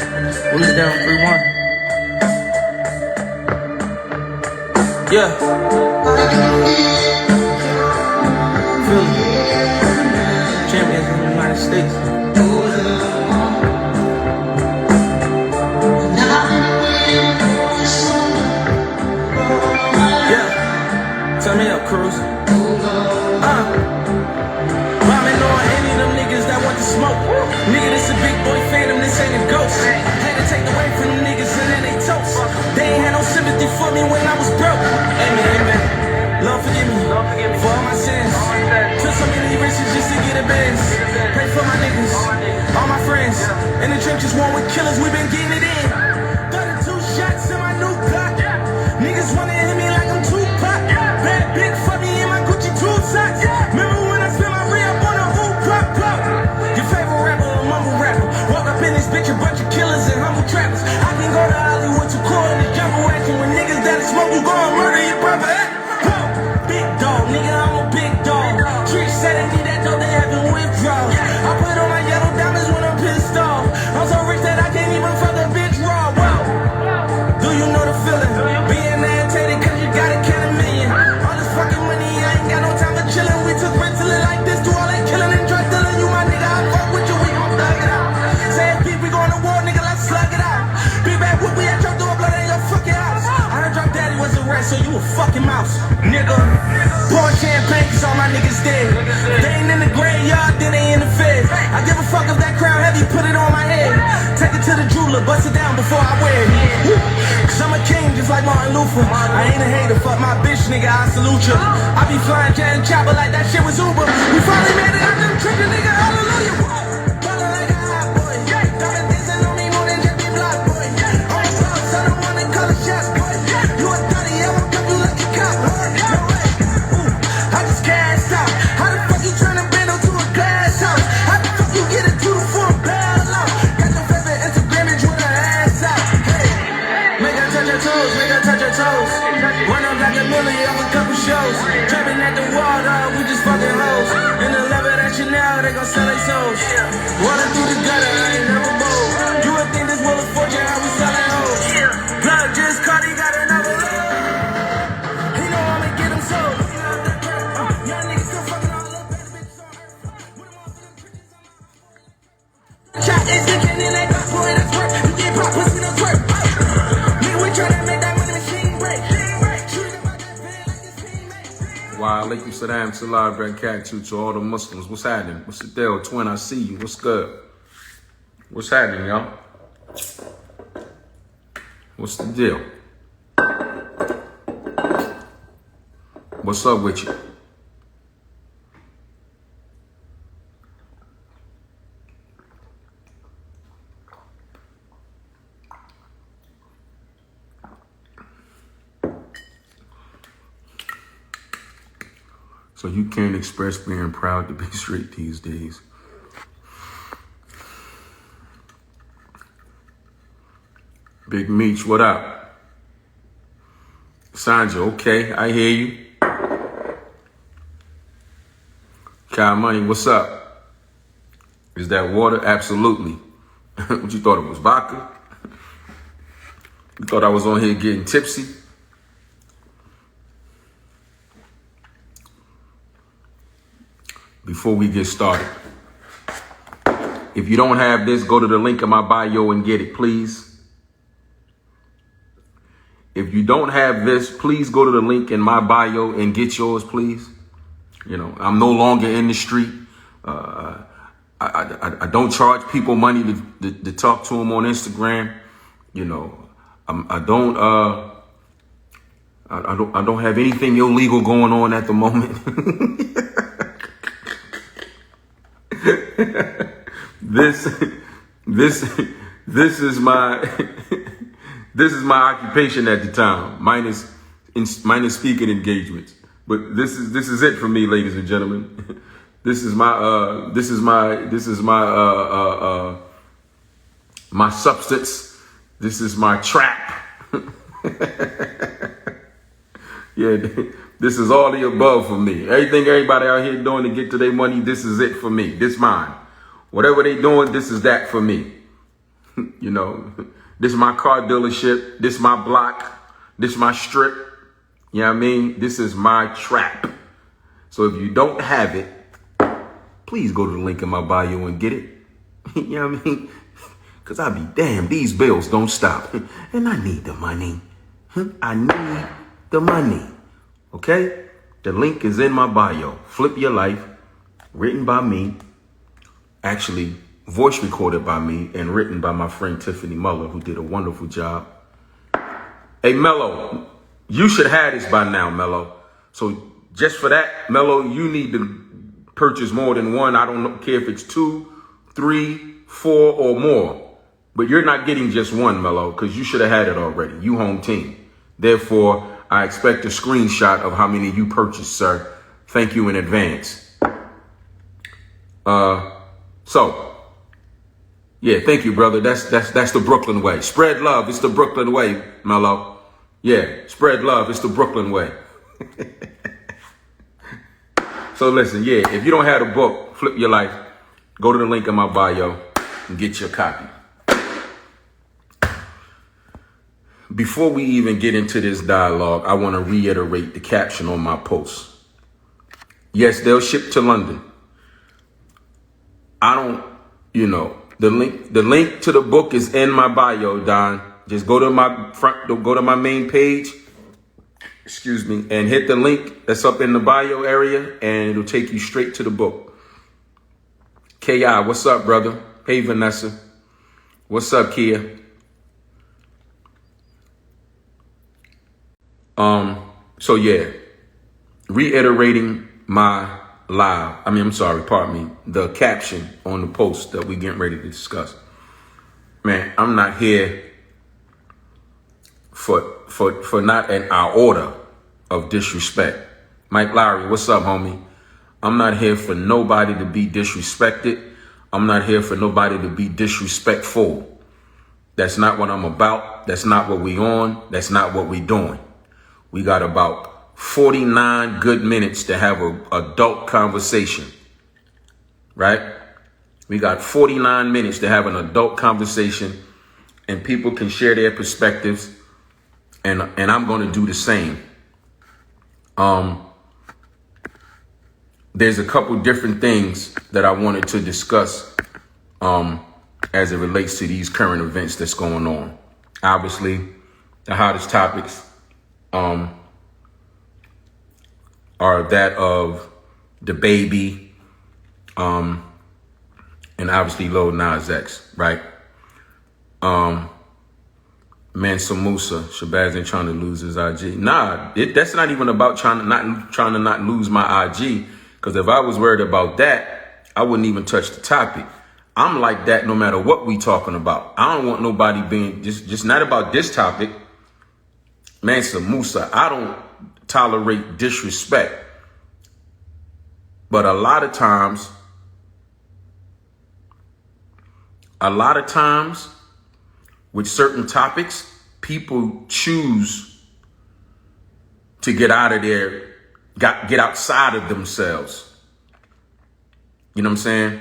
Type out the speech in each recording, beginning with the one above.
We was down 3-1. Yeah. Philly. Champions in the United States. Yeah. Turn me up, Cruz. Rhyming on any of them niggas that want to smoke. Nigga, this a big boy phantom, this ain't a ghost. Had to take away from them niggas and then they toast. They ain't had no sympathy for me when I was broke. Amen. Lord forgive me for all my sins. Took so many risks just to get a Benz. Pray for my niggas, all my friends. In the trenches, one with killers, we been getting it in. 32 shots in my new Glock. Niggas wanna hit me like I'm Tupac. Bad big for me in my Gucci tube socks. Remember when I spent my re-up on a hoop pop. Your favorite rapper, a mumble rapper. Walk up in this bitch, a bunch of killers and humble trappers. I can go to Hollywood to cool in the jungle action. When niggas that smoke, you gon' murder your brother. Big dog, nigga, I'm a big dog. Tricks said they need that dough, they having withdrawals. I put on my yellow diamonds when I'm pissed off. I'm so rich that I can't even fuck a bitch raw. Whoa. Do you know the feeling? Being agitated cause you gotta count a million. All this fucking money, I ain't got no time for chillin'. We took Ritalin like this, do all that killing and drug dealing. You my nigga, I fuck with you, we gon' thug it out. Say if we going to war, nigga, let's slug it out. Big bad whoop, we had dropped the blood in your fucking house. I heard drop daddy was a rat, so you a fucking mouse, nigga. Pouring champagne cause all my niggas dead. They ain't in the graveyard, then they in the feds. I give a fuck if that crown heavy, put it on my head. Take it to the jeweler, bust it down before I wear it. Cause I'm a king just like Martin Luther. I ain't a hater, fuck my bitch, nigga, I salute ya. I be flying jet and chopper like that shit was Uber. We finally made it out them trippin', nigga, hallelujah. Ballin' like a hot boy. Diamond dancing on me more than just be block, boy. On the block, so I don't wanna call it shots, boy. You a thotty, I'ma cup you like a cop, boy. No way. I just cashed out. How the fuck you tryna bend onto a glass house? How the fuck you get it to the full barrel out? Got your favorite Instagram image with her ass out. Hey, make her touch her toes, make her touch her toes. Run up like a million off a couple shows. Trapping at the water, we just fucking hoes. In the level that you now, they gon' sell their souls. Running through the gutter, I ain't never bold. You would think this Wheel of Fortune, how we selling hoes. Blood just caught, he got another load. He know I'ma get him sold. Y'all niggas still fucking all up, baby bitches on earth. Shot is kicking in that gun, boy, that's work. You get pop, pussy, no twerk. Nigga, we tryna make that money machine break. Shooting about that van like it's teammate. Wa alaikum salam to Allah barakatuh to all the Muslims. What's happening? What's the deal? Twin, I see you. What's good? What's happening, y'all? What's the deal? What's up with you? So you can't express being proud to be straight these days. Big Meech, what up? Sandra, okay, I hear you. Kyle Money, what's up? Is that water? Absolutely. What you thought it was, vodka? You thought I was on here getting tipsy? Before we get started, if you don't have this, go to the link in my bio and get it, please. If you don't have this, please go to the link in my bio and get yours, please. You know, I'm no longer in the street. I don't charge people money to talk to them on Instagram. You know, I don't have anything illegal going on at the moment. This is my occupation at the time, minus speaking engagements. But this is it for me, ladies and gentlemen. This is my substance. This is my trap. Yeah, this is all the above for me. Everything everybody out here doing to get to their money, this is it for me. This mine. Whatever they doing, this is that for me. You know, this is my car dealership. This is my block. This is my strip. You know what I mean? This is my trap. So if you don't have it, please go to the link in my bio and get it. You know what I mean? Because I be damn, these bills don't stop. And I need the money. I need the money. Okay? The link is in my bio. Flip Your Life, written by me. Actually, voice recorded by me and written by my friend Tiffany Muller, who did a wonderful job. Hey, Mello, you should have this by now, Mello. So just for that, Mello, you need to purchase more than one. I don't care if it's 2, 3, 4, or more. But you're not getting just one, Mello, because you should have had it already. You home team. Therefore, I expect a screenshot of how many you purchased, sir. Thank you in advance. So, yeah, thank you, brother. That's the Brooklyn way. Spread love. It's the Brooklyn way, Mello. Yeah, spread love. It's the Brooklyn way. So listen, yeah, if you don't have the book, Flip Your Life, go to the link in my bio and get your copy. Before we even get into this dialogue, I want to reiterate the caption on my post. Yes, they'll ship to London. I don't, the link to the book is in my bio, Don. Just go to my main page, and hit the link that's up in the bio area, and it'll take you straight to the book. K.I., what's up, brother? Hey, Vanessa. What's up, Kia? So yeah, reiterating my the caption on the post that we getting ready to discuss. Man, I'm not here for not an iota of disrespect. Mike Lowry, what's up, homie? I'm not here for nobody to be disrespected. I'm not here for nobody to be disrespectful. That's not what I'm about. That's not what we on. That's not what we doing. We got about 49 good minutes to have an adult conversation, right? We got 49 minutes to have an adult conversation, and people can share their perspectives, and I'm going to do the same. There's a couple different things that I wanted to discuss as it relates to these current events that's going on. Obviously, the hottest topics are that of the baby, and obviously Lil Nas X, right? Mansa Musa, Shabazz ain't trying to lose his IG. Nah, that's not even about trying to not lose my IG. Because if I was worried about that, I wouldn't even touch the topic. I'm like that no matter what we talking about. I don't want nobody being just not about this topic. Mansa Musa, I don't tolerate disrespect. But a lot of times with certain topics, people choose to get out of there, get outside of themselves. You know what I'm saying?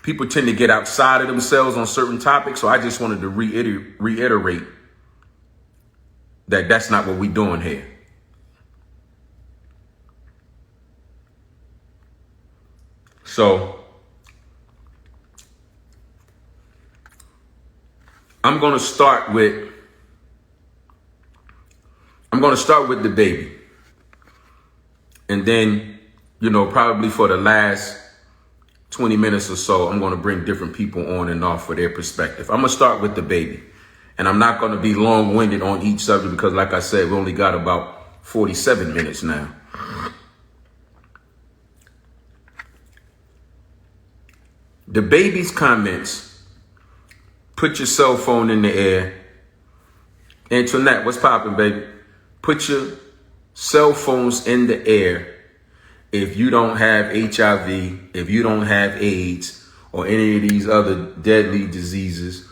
People tend to get outside of themselves on certain topics. So I just wanted to reiterate that that's not what we're doing here. So I'm going to start with the baby. And then, probably for the last 20 minutes or so, I'm going to bring different people on and off for their perspective. I'm going to start with the baby. And I'm not going to be long-winded on each subject because, like I said, we only got about 47 minutes now. The baby's comments, put your cell phone in the air. Antoinette, what's popping, baby? Put your cell phones in the air if you don't have HIV, if you don't have AIDS, or any of these other deadly diseases,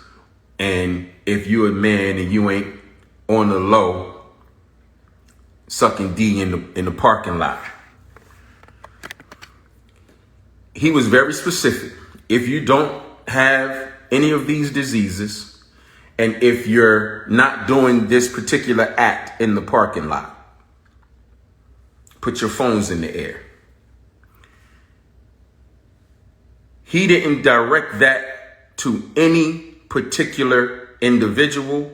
and if you're a man and you ain't on the low sucking D in the parking lot. He was very specific. If you don't have any of these diseases, and if you're not doing this particular act in the parking lot, put your phones in the air. He didn't direct that to any particular individual,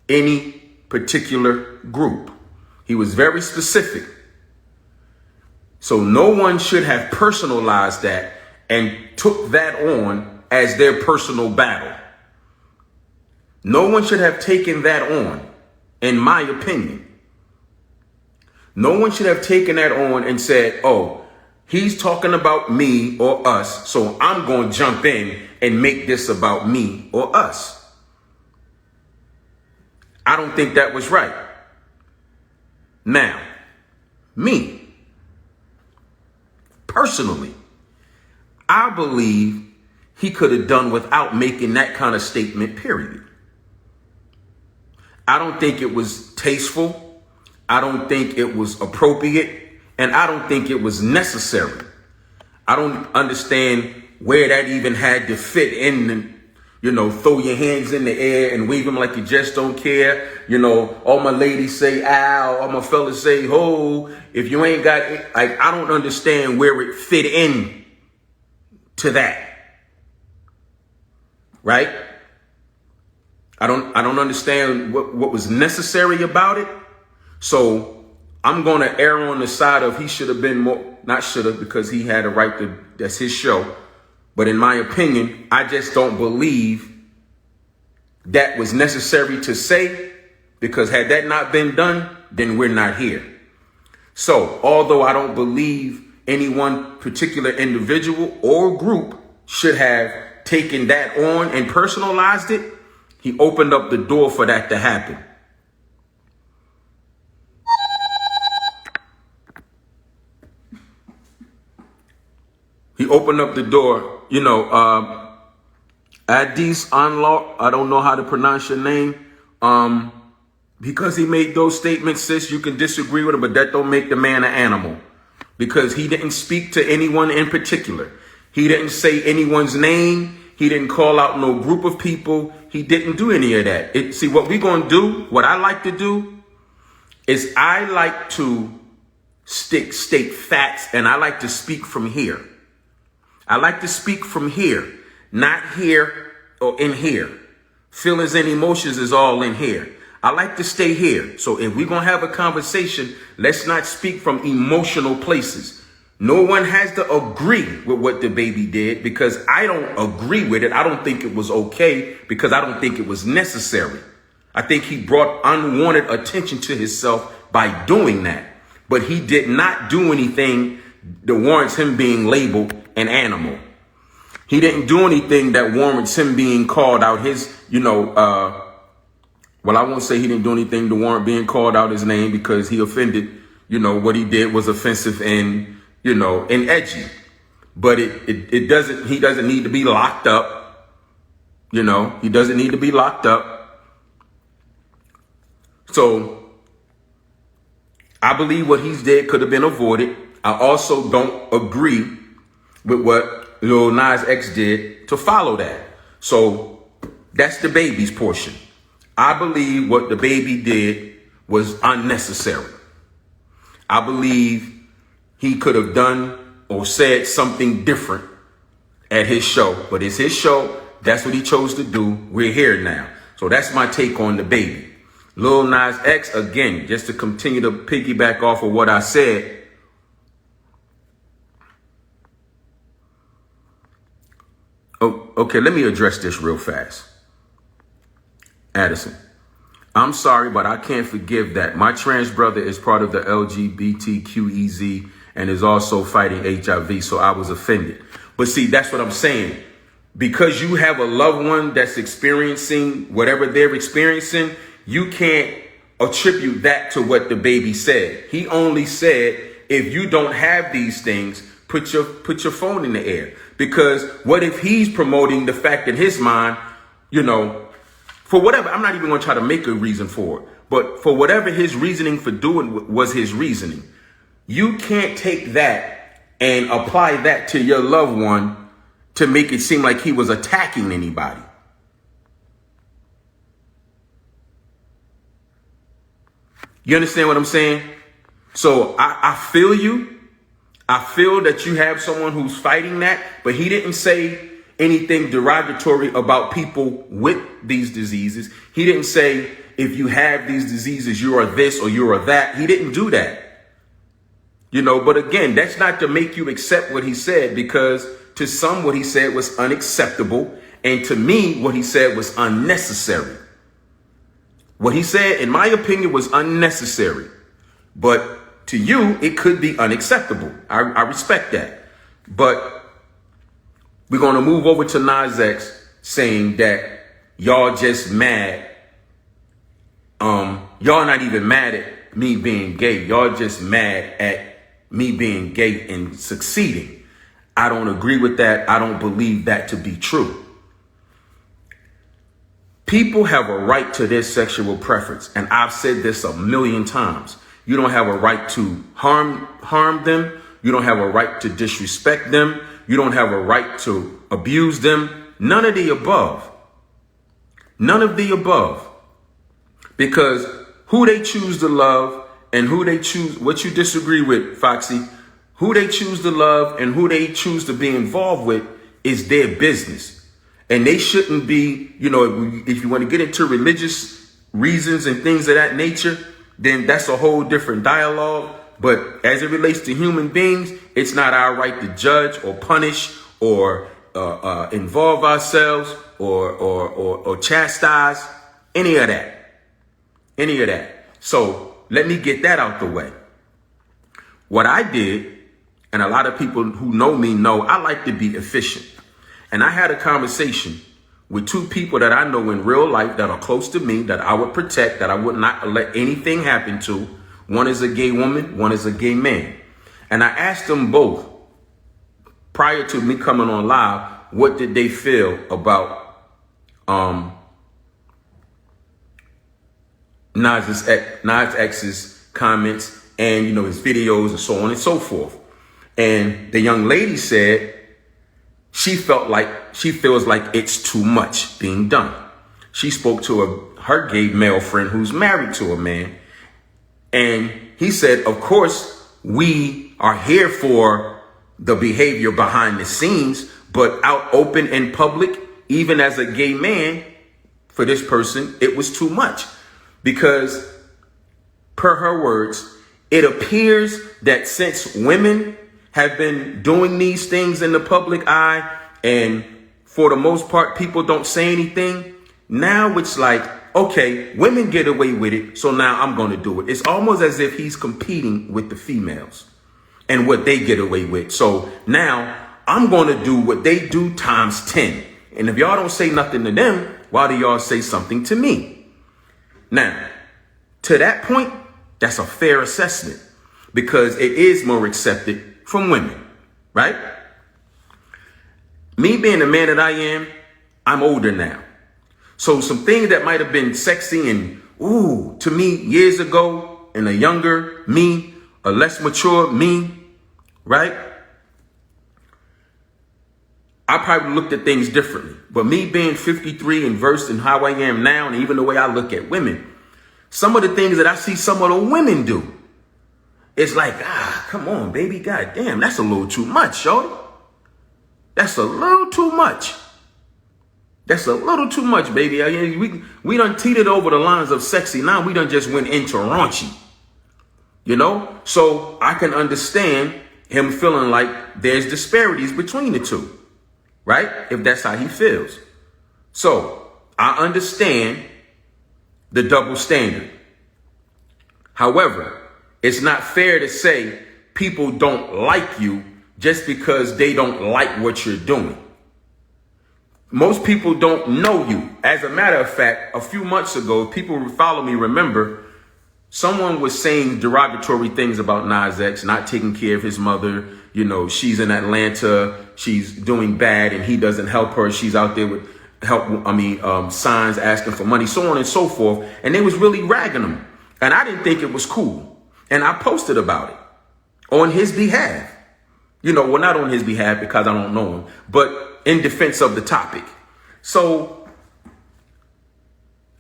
any particular group. He was very specific. So no one should have personalized that and took that on as their personal battle. No one should have taken that on, in my opinion. No one should have taken that on and said, oh, he's talking about me or us, so I'm going to jump in and make this about me or us. I don't think that was right. Now, me, personally, I believe he could have done without making that kind of statement, period. I don't think it was tasteful. I don't think it was appropriate. And I don't think it was necessary. I don't understand where that even had to fit in and, throw your hands in the air and wave them like you just don't care. All my ladies say, ow. All my fellas say, ho. If you ain't got it, I don't understand where it fit in to that. Right? I don't understand what was necessary about it. So I'm going to err on the side of he should have been more, not should have, because he had a right to, that's his show. But in my opinion, I just don't believe that was necessary to say, because had that not been done, then we're not here. So although I don't believe any one particular individual or group should have taken that on and personalized it, he opened up the door for that to happen. He opened up the door, Adis Anlaw, I don't know how to pronounce your name. Because he made those statements, sis, you can disagree with him, but that don't make the man an animal. Because he didn't speak to anyone in particular. He didn't say anyone's name. He didn't call out no group of people. He didn't do any of that. See, what we're going to do, what I like to do, is I like to state facts, and I like to speak from here. I like to speak from here, not here or in here. Feelings and emotions is all in here. I like to stay here. So if we're going to have a conversation, let's not speak from emotional places. No one has to agree with what the baby did, because I don't agree with it. I don't think it was okay, because I don't think it was necessary. I think he brought unwanted attention to himself by doing that. But he did not do anything that warrants him being labeled an animal. He didn't do anything that warrants him being called out his, well, I won't say he didn't do anything to warrant being called out his name, because he offended, what he did was offensive and, and edgy. But he doesn't need to be locked up. He doesn't need to be locked up. So I believe what he's did could have been avoided. I also don't agree with what Lil Nas X did to follow that. So that's the baby's portion. I believe what the baby did was unnecessary. I believe he could have done or said something different at his show, but it's his show. That's what he chose to do. We're here now. So that's my take on the baby. Lil Nas X, again, just to continue to piggyback off of what I said, okay, let me address this real fast. Addison, I'm sorry, but I can't forgive that. My trans brother is part of the LGBTQEZ and is also fighting HIV, so I was offended. But see, that's what I'm saying. Because you have a loved one that's experiencing whatever they're experiencing, you can't attribute that to what the baby said. He only said, if you don't have these things, put your phone in the air. Because what if he's promoting the fact in his mind, for whatever, I'm not even going to try to make a reason for it, but for whatever his reasoning for doing was his reasoning, you can't take that and apply that to your loved one to make it seem like he was attacking anybody. You understand what I'm saying? So I feel you. I feel that you have someone who's fighting that, but he didn't say anything derogatory about people with these diseases. He didn't say, if you have these diseases, you are this or you are that. He didn't do that. You know, but again, that's not to make you accept what he said, because to some, what he said was unacceptable. And to me, what he said was unnecessary. What he said, in my opinion, was unnecessary. But to you, it could be unacceptable. I respect that. But we're going to move over to Nas X saying that y'all just mad. Y'all not even mad at me being gay. Y'all just mad at me being gay and succeeding. I don't agree with that. I don't believe that to be true. People have a right to their sexual preference. And I've said this a million times. You don't have a right to harm them. You don't have a right to disrespect them. You don't have a right to abuse them. None of the above. None of the above. Because who they choose to love and who they choose, what you disagree with, Foxy, who they choose to love and who they choose to be involved with is their business. And they shouldn't be, you know, if you want to get into religious reasons and things of that nature, then that's a whole different dialogue. But as it relates to human beings, it's not our right to judge or punish or involve ourselves or chastise any of that. Any of that. So let me get that out the way. What I did, and a lot of people who know me know, I like to be efficient. And I had a conversation with two people that I know in real life that are close to me, that I would protect, that I would not let anything happen to. One is a gay woman, one is a gay man. And I asked them both, prior to me coming on live, what did they feel about Nas X's comments and, you know, his videos and so on and so forth. And the young lady said she feels like it's too much being done. She spoke to her gay male friend who's married to a man. And he said, of course, we are here for the behavior behind the scenes, but out open in public, even as a gay man, for this person, it was too much. Because, per her words, it appears that since women have been doing these things in the public eye, and for the most part, people don't say anything, now it's like, okay, women get away with it, so now I'm going to do it. It's almost as if he's competing with the females and what they get away with. So now I'm going to do what they do times 10. And if y'all don't say nothing to them, why do y'all say something to me? Now, to that point, that's a fair assessment because it is more accepted from women, right? Me being the man that I am, I'm older now. So some things that might have been sexy and ooh to me years ago, and a younger me, a less mature me, right? I probably looked at things differently. But me being 53 and versed in how I am now, and even the way I look at women, some of the things that I see some of the women do, it's like, come on, baby, goddamn, that's a little too much, yo. That's a little too much. That's a little too much, baby. I mean, we done teetered over the lines of sexy. Now we done just went into raunchy, you know? So I can understand him feeling like there's disparities between the two, right? If that's how he feels. So I understand the double standard. However, it's not fair to say people don't like you just because they don't like what you're doing. Most people don't know you. As a matter of fact, a few months ago, people who follow me remember someone was saying derogatory things about Nas X, not taking care of his mother. You know, she's in Atlanta, she's doing bad and he doesn't help her. She's out there with signs asking for money, so on and so forth. And they was really ragging him. And I didn't think it was cool. And I posted about it on his behalf. You know, well, not on his behalf because I don't know him, but in defense of the topic. So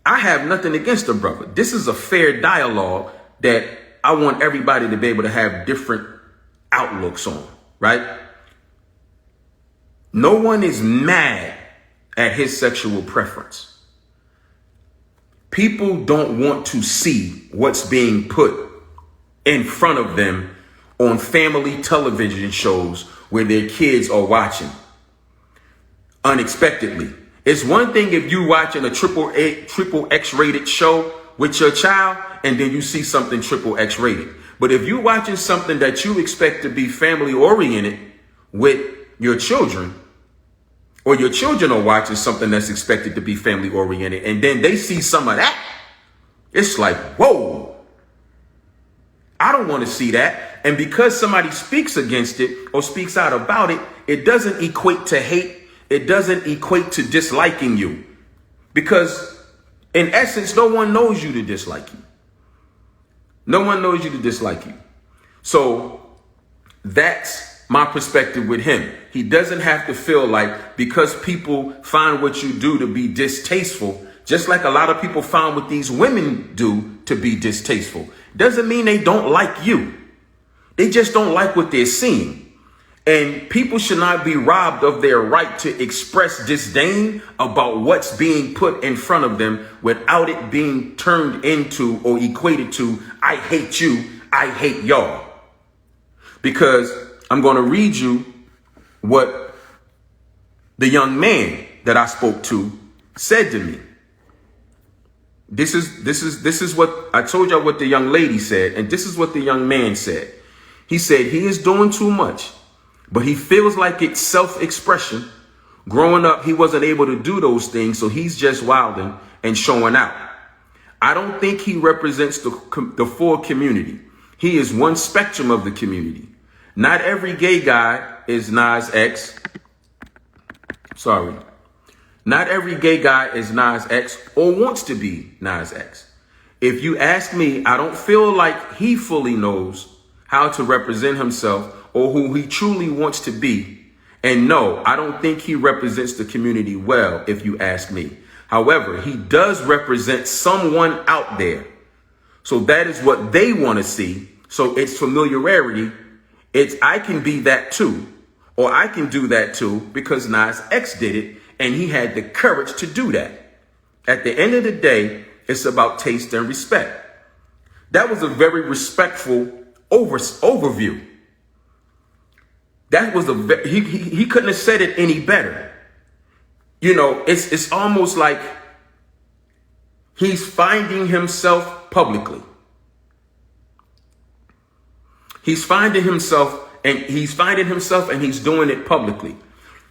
I have nothing against the brother. This is a fair dialogue that I want everybody to be able to have different outlooks on, right? No one is mad at his sexual preference. People don't want to see what's being put in front of them on family television shows where their kids are watching unexpectedly. It's one thing if you watching a triple X rated show with your child and then you see something triple X rated. But if you're watching something that you expect to be family oriented with your children, or your children are watching something that's expected to be family oriented, and then they see some of that, it's like, whoa, I don't want to see that. And because somebody speaks against it or speaks out about it, it doesn't equate to hate. It doesn't equate to disliking you, because in essence, no one knows you to dislike you. No one knows you to dislike you. So that's my perspective with him. He doesn't have to feel like because people find what you do to be distasteful, just like a lot of people find what these women do to be distasteful, doesn't mean they don't like you. They just don't like what they're seeing. And people should not be robbed of their right to express disdain about what's being put in front of them without it being turned into or equated to, I hate you, I hate y'all. Because I'm going to read you what the young man that I spoke to said to me. This is what I told y'all what the young lady said, and this is what the young man said. He said he is doing too much, but he feels like it's self-expression. Growing up, he wasn't able to do those things, so he's just wilding and showing out. I don't think he represents the full community. He is one spectrum of the community. Not every gay guy is Nas X. Sorry. Not every gay guy is Nas X or wants to be Nas X. If you ask me, I don't feel like he fully knows how to represent himself or who he truly wants to be. And no, I don't think he represents the community well, if you ask me. However, he does represent someone out there. So that is what they want to see. So it's familiarity. It's I can be that too, or I can do that too, because Nas X did it and he had the courage to do that. At the end of the day, it's about taste and respect. That was a very respectful overview. That was he couldn't have said it any better. You know, it's almost like he's finding himself publicly. He's finding himself and he's doing it publicly.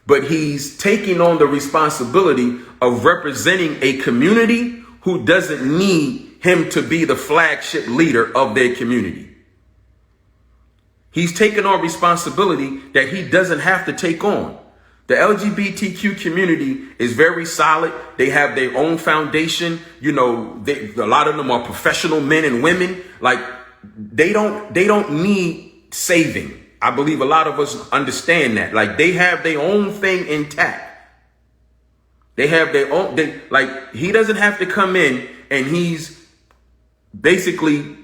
But he's taking on the responsibility of representing a community who doesn't need him to be the flagship leader of their community. He's taken on responsibility that he doesn't have to take on. The LGBTQ community is very solid. They have their own foundation. You know, a lot of them are professional men and women. Like they don't need saving. I believe a lot of us understand that. Like they have their own thing intact. They have their own. He doesn't have to come in and he's basically,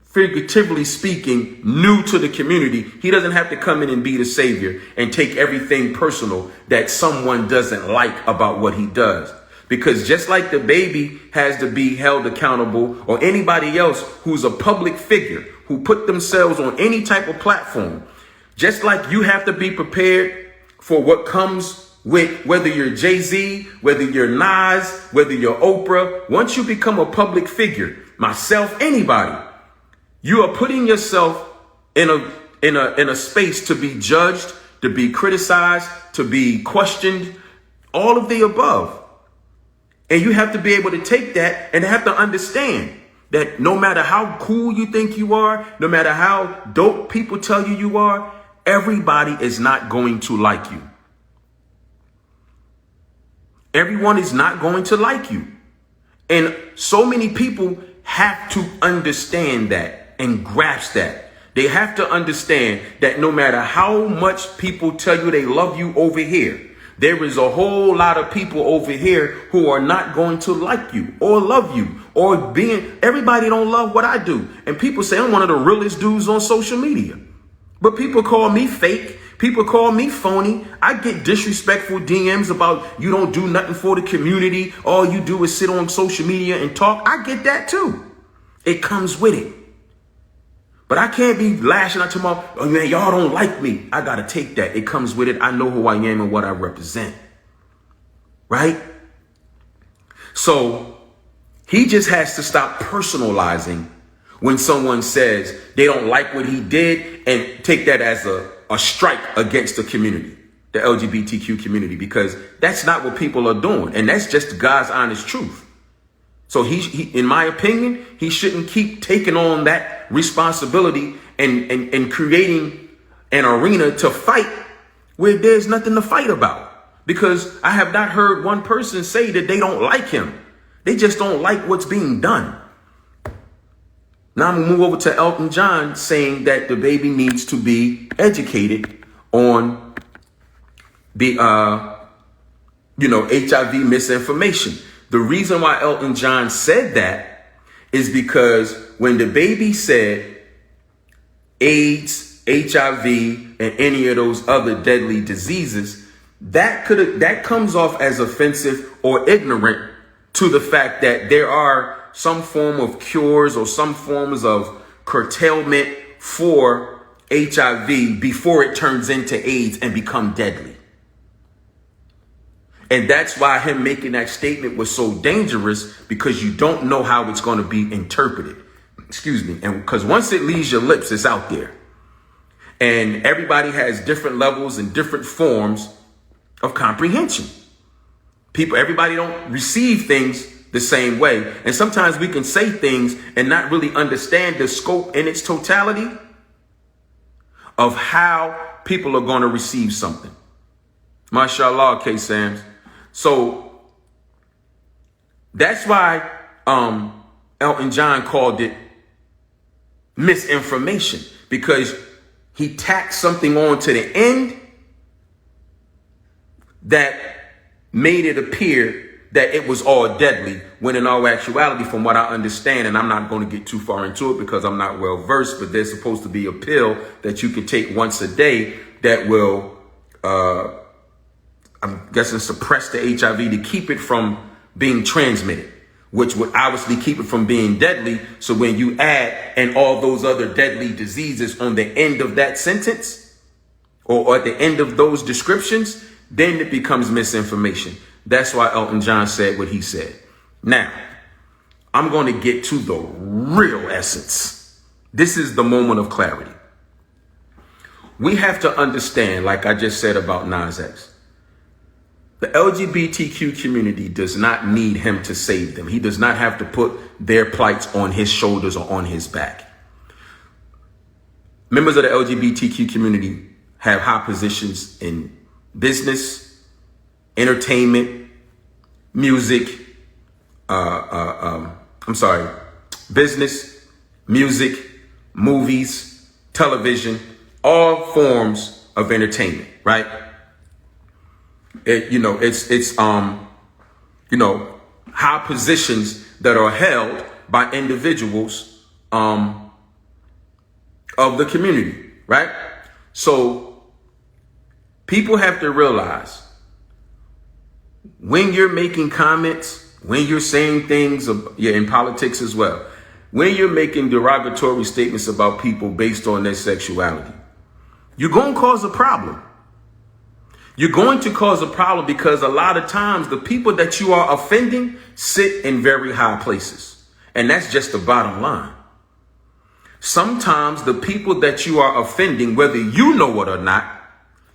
figuratively speaking, new to the community. He doesn't have to come in and be the savior and take everything personal that someone doesn't like about what he does. Because just like the baby has to be held accountable, or anybody else who's a public figure who put themselves on any type of platform, just like you have to be prepared for what comes with whether you're Jay-Z, whether you're Nas, whether you're Oprah. Once you become a public figure, myself, anybody, you are putting yourself in a space to be judged, to be criticized, to be questioned, all of the above. And you have to be able to take that and have to understand that no matter how cool you think you are, no matter how dope people tell you are, everybody is not going to like you. Everyone is not going to like you. And so many people have to understand that and grasp that. They have to understand that no matter how much people tell you they love you over here, there is a whole lot of people over here who are not going to like you or love you or everybody don't love what I do. And people say I'm one of the realest dudes on social media, but people call me fake. People call me phony. I get disrespectful DMs about you don't do nothing for the community. All you do is sit on social media and talk. I get that too. It comes with it. But I can't be lashing out to my, oh man, y'all don't like me. I got to take that. It comes with it. I know who I am and what I represent. Right? So he just has to stop personalizing when someone says they don't like what he did and take that as a strike against the community, the LGBTQ community, because that's not what people are doing. And that's just God's honest truth. So he in my opinion, he shouldn't keep taking on that responsibility and creating an arena to fight where there's nothing to fight about. Because I have not heard one person say that they don't like him. They just don't like what's being done. Now I'm gonna move over to Elton John saying that the baby needs to be educated on the HIV misinformation. The reason why Elton John said that is because when the baby said AIDS, HIV, and any of those other deadly diseases, that comes off as offensive or ignorant to the fact that there are some form of cures or some forms of curtailment for HIV before it turns into AIDS and become deadly. And that's why him making that statement was so dangerous, because you don't know how it's going to be interpreted. Excuse me. And because once it leaves your lips, it's out there. And everybody has different levels and different forms of comprehension. Everybody don't receive things the same way. And sometimes we can say things and not really understand the scope in its totality of how people are going to receive something. Mashallah, K. Sams. So that's why Elton John called it misinformation, because he tacked something on to the end that made it appear that it was all deadly, when in all actuality, from what I understand, and I'm not going to get too far into it because I'm not well versed, but there's supposed to be a pill that you can take once a day that will, I'm guessing, suppress the HIV to keep it from being transmitted, which would obviously keep it from being deadly. So when you add and all those other deadly diseases on the end of that sentence or at the end of those descriptions, then it becomes misinformation. That's why Elton John said what he said. Now, I'm going to get to the real essence. This is the moment of clarity. We have to understand, like I just said about Nas X, the LGBTQ community does not need him to save them. He does not have to put their plights on his shoulders or on his back. Members of the LGBTQ community have high positions in business, entertainment, music, business, music, movies, television, all forms of entertainment, right? It's high positions that are held by individuals of the community, right? So people have to realize, when you're making comments, when you're saying things in politics as well, when you're making derogatory statements about people based on their sexuality, you're going to cause a problem. You're going to cause a problem because a lot of times the people that you are offending sit in very high places. And that's just the bottom line. Sometimes the people that you are offending, whether you know it or not,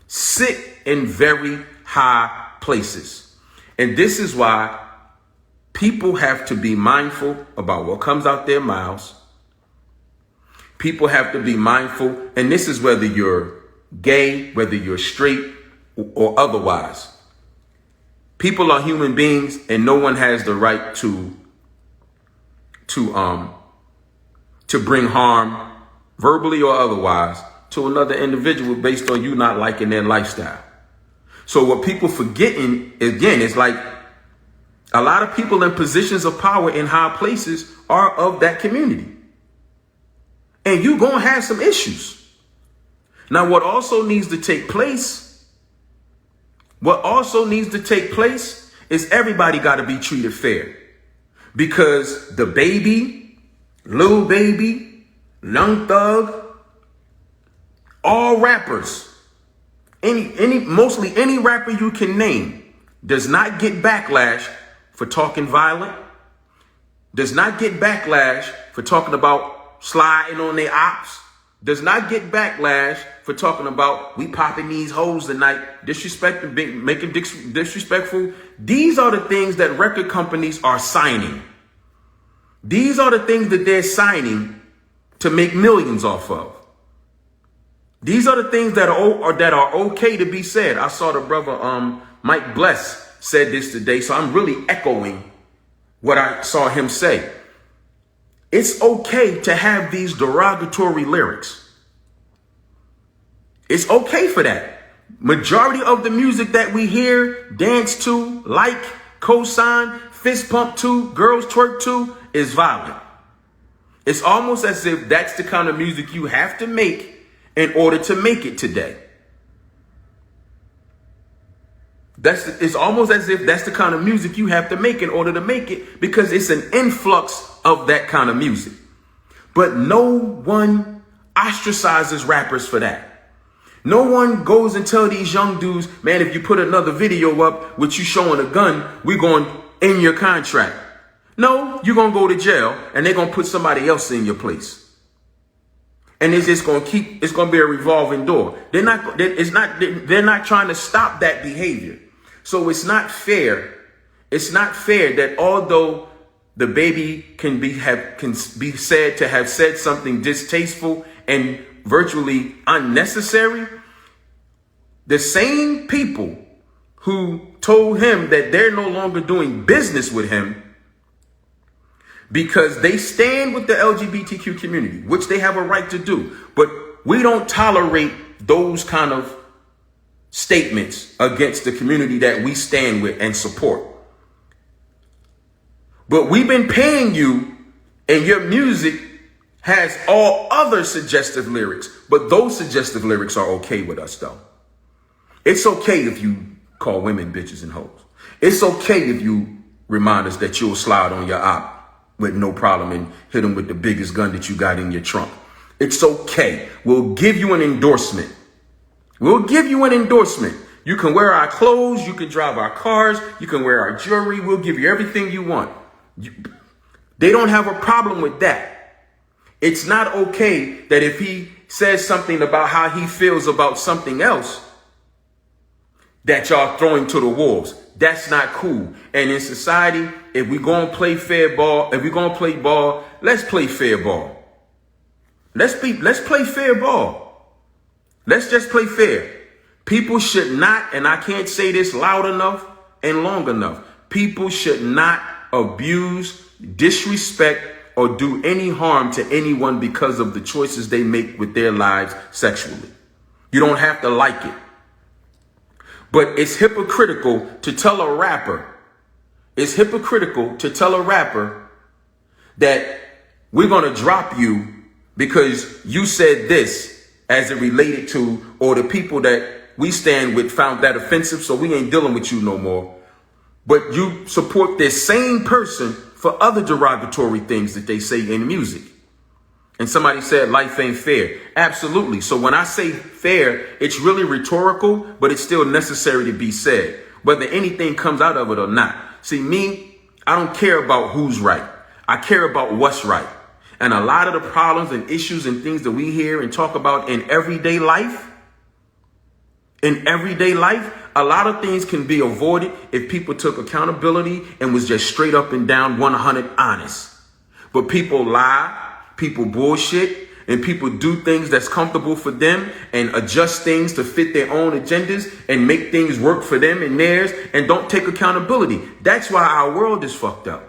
sit in very high places. And this is why people have to be mindful about what comes out their mouths. People have to be mindful, and this is whether you're gay, whether you're straight or otherwise. People are human beings, and no one has the right to bring harm verbally or otherwise, to another individual based on you not liking their lifestyle. So what people forgetting, again, is like a lot of people in positions of power in high places are of that community. And you're going to have some issues. Now, what also needs to take place is everybody got to be treated fair. Because the baby, Lil Baby, Young Thug, all rappers, mostly any rapper you can name, does not get backlash for talking violent, does not get backlash for talking about sliding on their ops, does not get backlash for talking about we popping these hoes tonight, disrespecting, making disrespectful. These are the things that record companies are signing. These are the things that they're signing to make millions off of. These are the things that are okay to be said. I saw the brother Mike Bless said this today, so I'm really echoing what I saw him say. It's okay to have these derogatory lyrics. It's okay for that. Majority of the music that we hear, dance to, like, co-sign, fist pump to, girls twerk to, is violent. It's almost as if that's the kind of music you have to make in order to make it today. It's almost as if that's the kind of music you have to make in order to make it, because it's an influx of that kind of music. But no one ostracizes rappers for that. No one goes and tell these young dudes, man, if you put another video up with you showing a gun, we're going to end your contract. No, you're going to go to jail and they're going to put somebody else in your place. And it's just going to it's going to be a revolving door. They're not trying to stop that behavior. So it's not fair. It's not fair that although the baby can be said to have said something distasteful and virtually unnecessary, the same people who told him that they're no longer doing business with him because they stand with the LGBTQ community, which they have a right to do. But we don't tolerate those kind of statements against the community that we stand with and support. But we've been paying you, and your music has all other suggestive lyrics, but those suggestive lyrics are okay with us, though. It's okay if you call women bitches and hoes. It's okay if you remind us that you'll slide on your op with no problem and hit them with the biggest gun that you got in your trunk. It's okay. We'll give you an endorsement. We'll give you an endorsement. You can wear our clothes. You can drive our cars. You can wear our jewelry. We'll give you everything you want. They don't have a problem with that. It's not okay that if he says something about how he feels about something else, that y'all throw him to the wolves. That's not cool. And in society, if we're going to play fair ball, if we're going to play ball, let's play fair ball. Let's play fair ball. Let's just play fair. People should not, and I can't say this loud enough and long enough, people should not abuse, disrespect, or do any harm to anyone because of the choices they make with their lives sexually. You don't have to like it. But it's hypocritical to tell a rapper, that we're going to drop you because you said this as it related to, or the people that we stand with found that offensive, so we ain't dealing with you no more. But you support this same person for other derogatory things that they say in music. And somebody said life ain't fair. Absolutely. So when I say fair, it's really rhetorical, but it's still necessary to be said, whether anything comes out of it or not. See, me, I don't care about who's right. I care about what's right. And a lot of the problems and issues and things that we hear and talk about in everyday life, a lot of things can be avoided if people took accountability and was just straight up and down 100 honest. But people lie. People bullshit, and people do things that's comfortable for them and adjust things to fit their own agendas and make things work for them and theirs and don't take accountability. That's why our world is fucked up.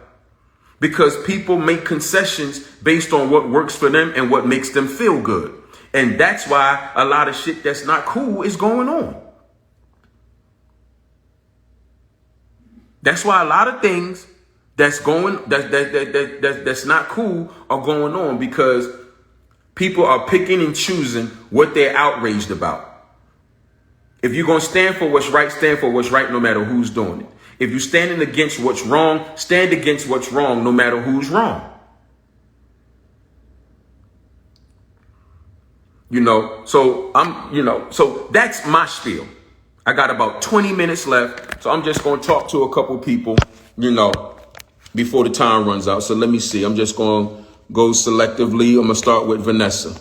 because people make concessions based on what works for them and what makes them feel good. And that's why a lot of shit that's not cool is going on. That's why a lot of things that's not cool are going on, because people are picking and choosing what they're outraged about. If you're going to stand for what's right, stand for what's right no matter who's doing it. If you're standing against what's wrong, stand against what's wrong no matter who's wrong. So that's my spiel. I got about 20 minutes left, so I'm just going to talk to a couple people, before the time runs out. So let me see. I'm just going to go selectively. I'm going to start with Vanessa.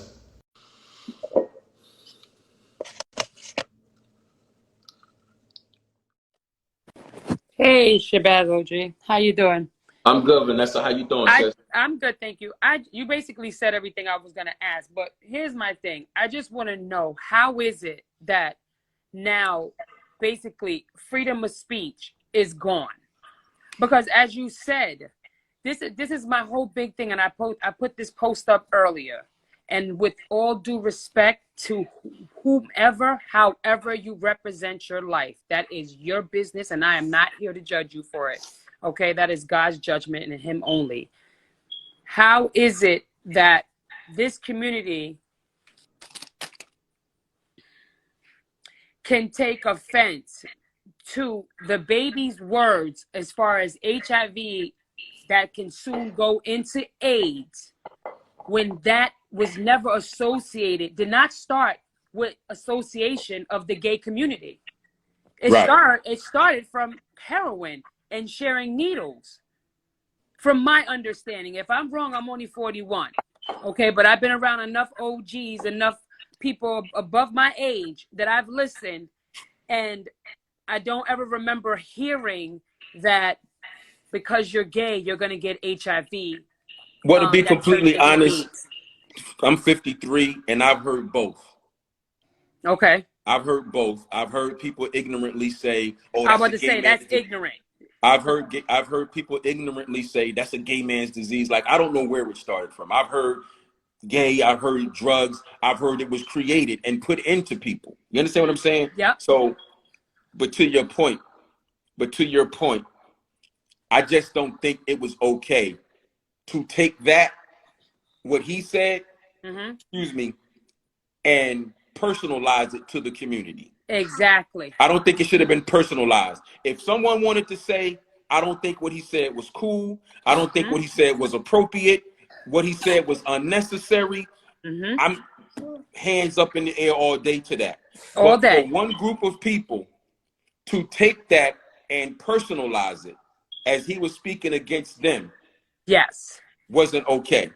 Hey, Shabazz OG. How you doing? I'm good, Vanessa. How you doing, sis? I'm good, thank you. You basically said everything I was gonna ask, but here's my thing. I just want to know, how is it that now basically freedom of speech is gone? Because as you said, this is my whole big thing, and I put this post up earlier. And with all due respect to whomever, however you represent your life, that is your business, and I am not here to judge you for it. Okay, that is God's judgment and Him only. How is it that this community can take offense to the baby's words as far as HIV that can soon go into AIDS, when that was never associated, did not start with association of the gay community? It started from heroin and sharing needles, from my understanding. If I'm wrong, I'm only 41. Okay, but I've been around enough OGs, enough people above my age that I've listened, and I don't ever remember hearing that because you're gay, you're going to get HIV. Well, to be completely honest, I'm 53 and I've heard both. Okay. I've heard both. I've heard people ignorantly say, "Oh, I was about to say that's ignorant." I've heard people ignorantly say that's a gay man's disease. Like, I don't know where it started from. I've heard gay, I've heard drugs, I've heard it was created and put into people. You understand what I'm saying? Yeah. So, but to your point, I just don't think it was okay to take that, what he said, and personalize it to the community. Exactly. I don't think it should have been personalized. If someone wanted to say, I don't think what he said was cool, I don't think what he said was appropriate, what he said was unnecessary, I'm hands up in the air all day to that. All but day. For one group of people to take that and personalize it as he was speaking against them, yes, wasn't okay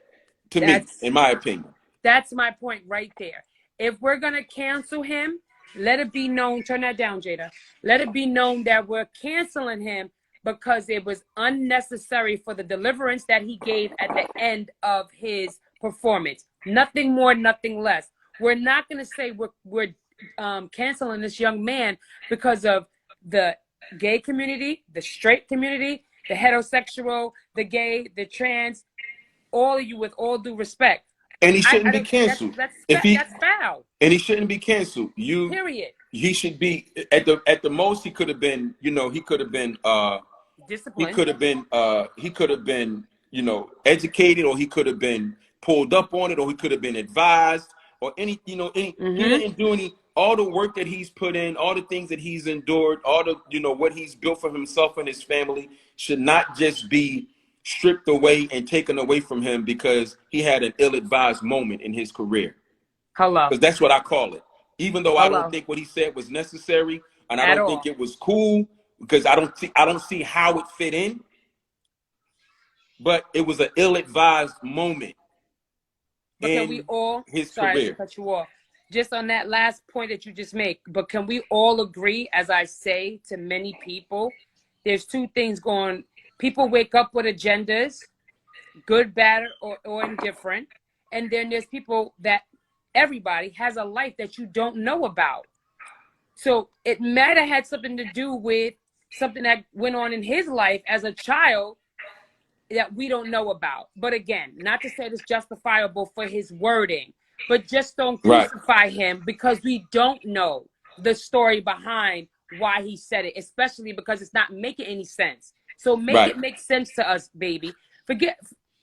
to me, in my opinion. That's my point right there. If we're going to cancel him, let it be known, turn that down, Jada. Let it be known that we're canceling him because it was unnecessary for the deliverance that he gave at the end of his performance. Nothing more, nothing less. We're not going to say we're canceling this young man because of the gay community, the straight community, the heterosexual, the gay, the trans, all of you, with all due respect. And he shouldn't be canceled. That's foul. And he shouldn't be canceled. Period. He should be at the most. He could have been, he could have been disciplined. He could have been, educated, or he could have been pulled up on it, or he could have been advised, or he didn't do any. All the work that he's put in, all the things that he's endured, all the what he's built for himself and his family should not just be stripped away and taken away from him because he had an ill-advised moment in his career. Hello. Because that's what I call it. Even though I don't think what he said was necessary, and I don't think it was cool, because I don't see how it fit in. But it was an ill-advised moment. But can we all, his sorry career. To cut you off, just on that last point that you just made, but can we all agree, as I say to many people, there's two things going. People wake up with agendas, good, bad, or indifferent. And then there's people that everybody has a life that you don't know about. So it might have had something to do with something that went on in his life as a child that we don't know about. But again, not to say it's justifiable for his wording, but just don't crucify him because we don't know the story behind why he said it, especially because it's not making any sense. So make it make sense to us, baby.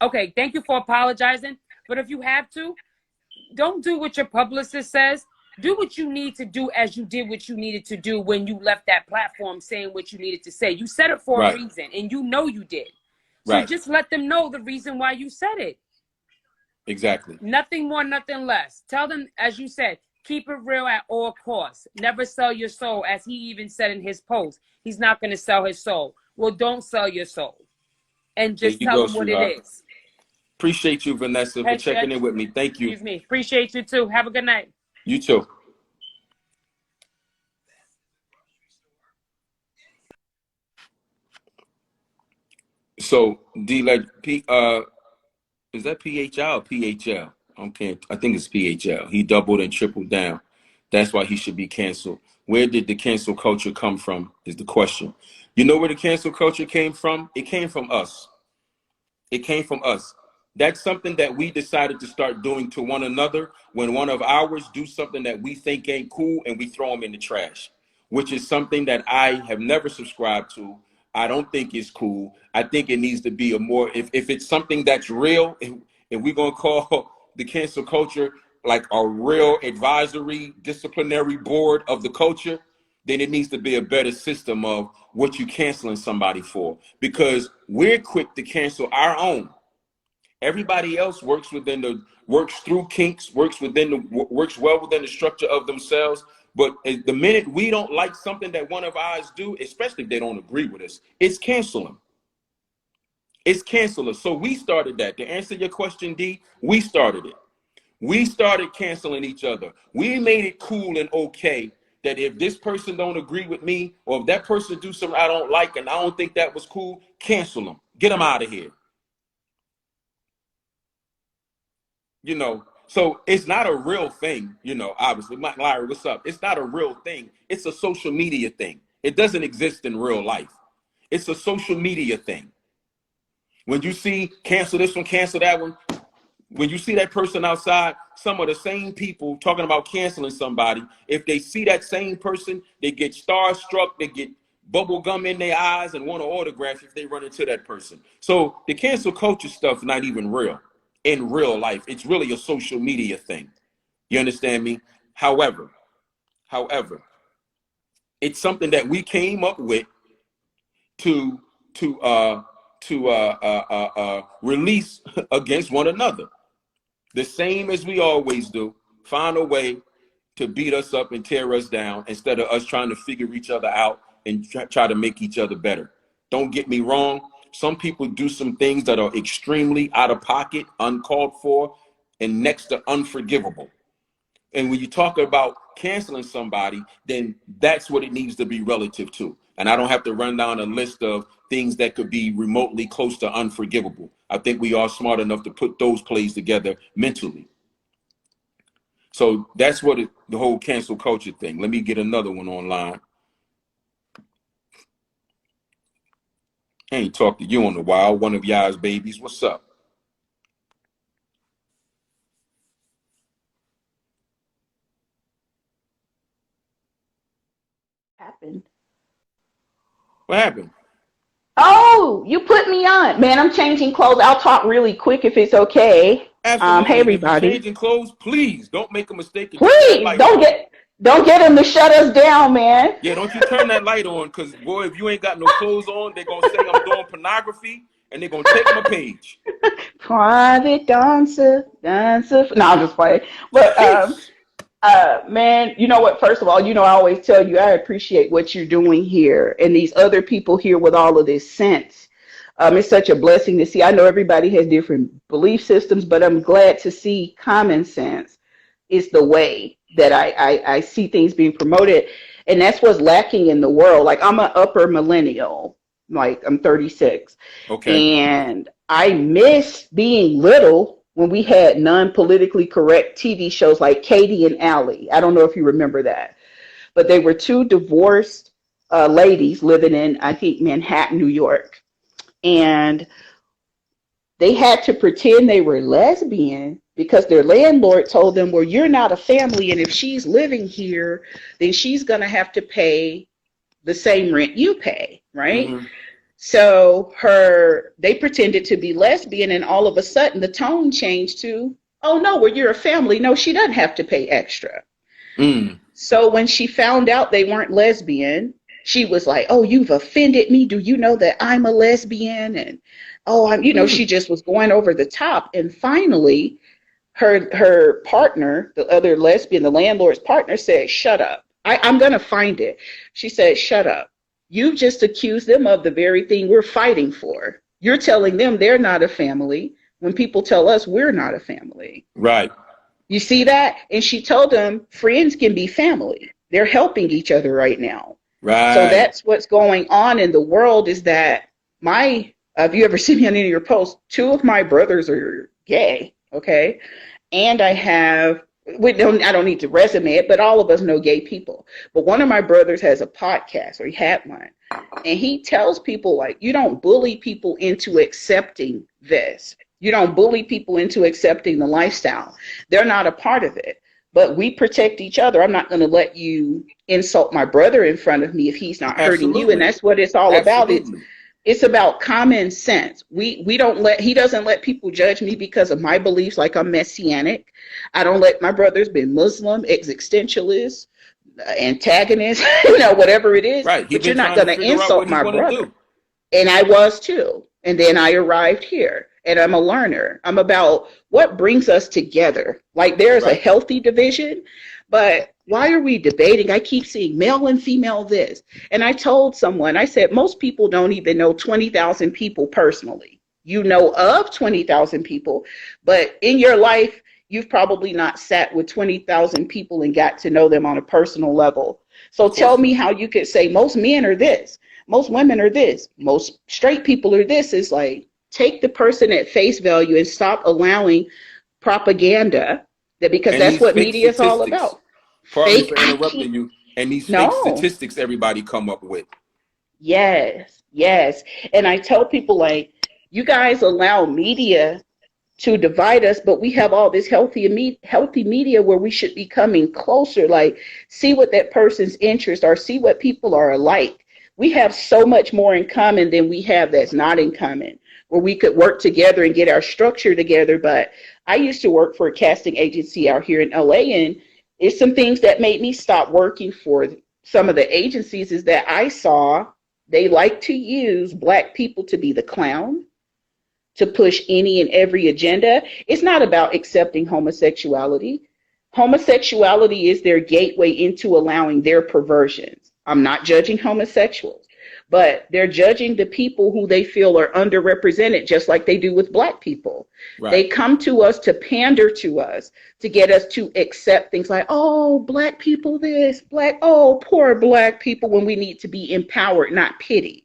Okay, thank you for apologizing. But if you have to, don't do what your publicist says. Do what you need to do as you did what you needed to do when you left that platform saying what you needed to say. You said it for a reason, and you know you did. So just let them know the reason why you said it. Exactly. Nothing more, nothing less. Tell them, as you said, keep it real at all costs. Never sell your soul, as he even said in his post. He's not going to sell his soul. Well, don't sell your soul. And just tell them what it is. Appreciate you, Vanessa, for checking in with me. Thank you. Excuse me. Appreciate you, too. Have a good night. You too. So, is that PHL or PHL? Okay, I think it's PHL. He doubled and tripled down. That's why he should be canceled. Where did the cancel culture come from is the question. You know where the cancel culture came from? It came from us. It came from us. That's something that we decided to start doing to one another when one of ours do something that we think ain't cool and we throw them in the trash, which is something that I have never subscribed to. I don't think it's cool. I think it needs to be a more, if it's something that's real, and we're going to call the cancel culture like a real advisory disciplinary board of the culture, then it needs to be a better system of what you canceling somebody for, because we're quick to cancel our own. Everybody else works through kinks, works well within the structure of themselves. But the minute we don't like something that one of ours do, especially if they don't agree with us, it's cancel them. It's cancel us. So we started that. To answer your question, D, we started it. We started canceling each other. We made it cool and okay that if this person don't agree with me, or if that person do something I don't like and I don't think that was cool, cancel them. Get them out of here. You know, so it's not a real thing, you know, obviously. Larry, what's up? It's not a real thing. It's a social media thing. It doesn't exist in real life. It's a social media thing. When you see cancel this one, cancel that one, when you see that person outside, some of the same people talking about canceling somebody, if they see that same person, they get starstruck, they get bubble gum in their eyes and want to autograph if they run into that person. So the cancel culture stuff is not even real. In real life, it's really a social media thing. You understand me? However, it's something that we came up with to release against one another. The same as we always do. Find a way to beat us up and tear us down instead of us trying to figure each other out and try to make each other better. Don't get me wrong. Some people do some things that are extremely out of pocket, uncalled for, and next to unforgivable. And when you talk about canceling somebody, then that's what it needs to be relative to. And I don't have to run down a list of things that could be remotely close to unforgivable. I think we are smart enough to put those plays together mentally. So that's what the whole cancel culture thing. Let me get another one online. I ain't talked to you in a while. One of y'all's babies. What's up? What happened? Oh, you put me on. Man, I'm changing clothes. I'll talk really quick if it's okay. Absolutely. Hey, If you're everybody. changing clothes, please don't make a mistake. And Please don't get them to shut us down, man. Yeah, don't you turn that light on, because boy, if you ain't got no clothes on, they're gonna say I'm doing pornography and they're gonna take my page. Private dancer. No, I'm just playing. But man, you know what? First of all, I always tell you I appreciate what you're doing here and these other people here with all of this sense. It's such a blessing to see. I know everybody has different belief systems, but I'm glad to see common sense is the way that I see things being promoted. And that's what's lacking in the world. Like, I'm an upper millennial, like I'm 36. Okay. And I miss being little when we had non-politically correct TV shows like Katie and Allie. I don't know if you remember that, but they were two divorced ladies living in, I think, Manhattan, New York. And They had to pretend they were lesbian because their landlord told them, well, you're not a family, and if she's living here, then she's going to have to pay the same rent you pay, right? Mm-hmm. So they pretended to be lesbian, and all of a sudden the tone changed to, oh no, well, you're a family. No, she doesn't have to pay extra. Mm. So when she found out they weren't lesbian, she was like, oh, you've offended me. Do you know that I'm a lesbian? And oh, she just was going over the top. And finally, her partner, the other lesbian, the landlord's partner, said, shut up. I'm going to find it. She said, shut up. You've just accused them of the very thing we're fighting for. You're telling them they're not a family when people tell us we're not a family. Right. You see that? And she told them friends can be family. They're helping each other right now. Right. So that's what's going on in the world, is that have you ever seen me on any of your posts? 2 of my brothers are gay, okay? And I don't need to resume it, but all of us know gay people. But one of my brothers has a podcast, or he had one. And he tells people, like, you don't bully people into accepting this. You don't bully people into accepting the lifestyle. They're not a part of it. But we protect each other. I'm not going to let you insult my brother in front of me if he's not hurting you. And that's what it's all about. It's about common sense. He doesn't let people judge me because of my beliefs, like I'm messianic. I don't let my brothers be Muslim, existentialist, antagonist, whatever it is. Right. But you're not going to insult my brother. And I was too. And then I arrived here, and I'm a learner. I'm about what brings us together. Like, there's a healthy division, but why are we debating? I keep seeing male and female this. And I told someone, I said, most people don't even know 20,000 people personally. You know of 20,000 people, but in your life, you've probably not sat with 20,000 people and got to know them on a personal level. So tell me how you could say most men are this, most women are this, most straight people are this. It's like, take the person at face value and stop allowing propaganda, because that's what media is all about. Pardon me for interrupting you. And these fake statistics everybody come up with. Yes. And I tell people, like, you guys allow media to divide us, but we have all this healthy media where we should be coming closer. Like, see what that person's interests are, see what people are alike. We have so much more in common than we have that's not in common, where we could work together and get our structure together. But I used to work for a casting agency out here in LA, and it's some things that made me stop working for some of the agencies, is that I saw they like to use Black people to be the clown, to push any and every agenda. It's not about accepting homosexuality. Homosexuality is their gateway into allowing their perversions. I'm not judging homosexuals, but they're judging the people who they feel are underrepresented, just like they do with Black people. Right. They come to us to pander to us, to get us to accept things like, oh, Black people this, poor Black people, when we need to be empowered, not pitied.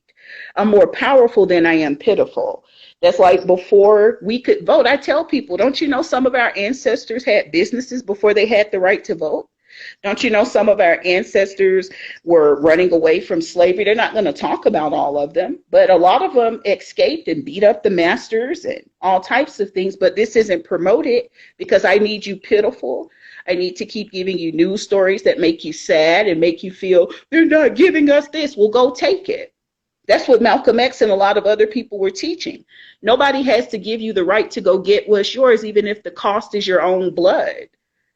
I'm more powerful than I am pitiful. That's like before we could vote. I tell people, don't you know some of our ancestors had businesses before they had the right to vote? Don't you know some of our ancestors were running away from slavery? They're not going to talk about all of them, but a lot of them escaped and beat up the masters and all types of things. But this isn't promoted because I need you pitiful. I need to keep giving you news stories that make you sad and make you feel they're not giving us this. Well, go take it. That's what Malcolm X and a lot of other people were teaching. Nobody has to give you the right to go get what's yours, even if the cost is your own blood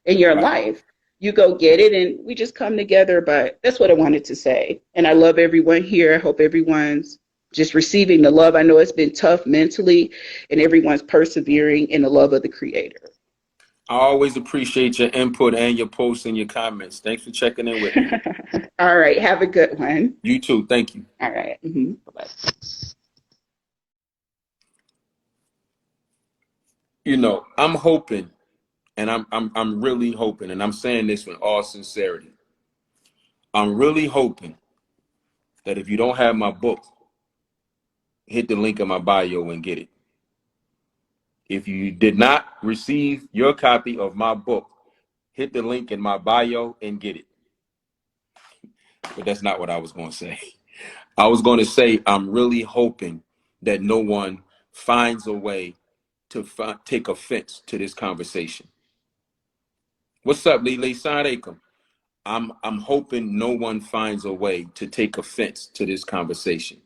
in your life. You go get it, and we just come together. But that's what I wanted to say. And I love everyone here. I hope everyone's just receiving the love. I know it's been tough mentally, and everyone's persevering in the love of the Creator. I always appreciate your input and your posts and your comments. Thanks for checking in with me. All right. Have a good one. You too. Thank you. All right. Bye-bye. You know, I'm hoping, and I'm really hoping, and I'm saying this with all sincerity. I'm really hoping that if you don't have my book, hit the link in my bio and get it. If you did not receive your copy of my book, hit the link in my bio and get it. But that's not what I was going to say. I was going to say, I'm really hoping that no one finds a way to take offense to this conversation. What's up, Lele? Assalamu alaikum. I'm hoping no one finds a way to take offense to this conversation.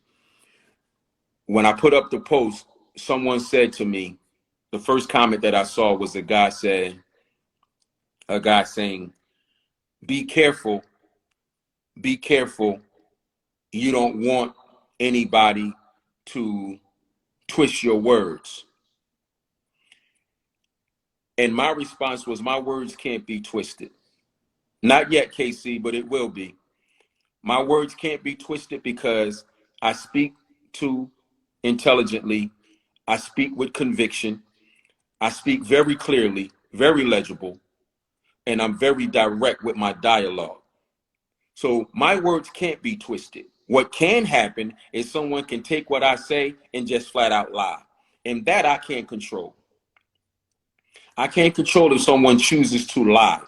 When I put up the post, someone said to me, the first comment that I saw was a guy saying, be careful, you don't want anybody to twist your words. And my response was, my words can't be twisted. Not yet, KC, but it will be. My words can't be twisted because I speak too intelligently. I speak with conviction. I speak very clearly, very legible, and I'm very direct with my dialogue. So my words can't be twisted. What can happen is someone can take what I say and just flat out lie. And that I can't control. I can't control if someone chooses to lie.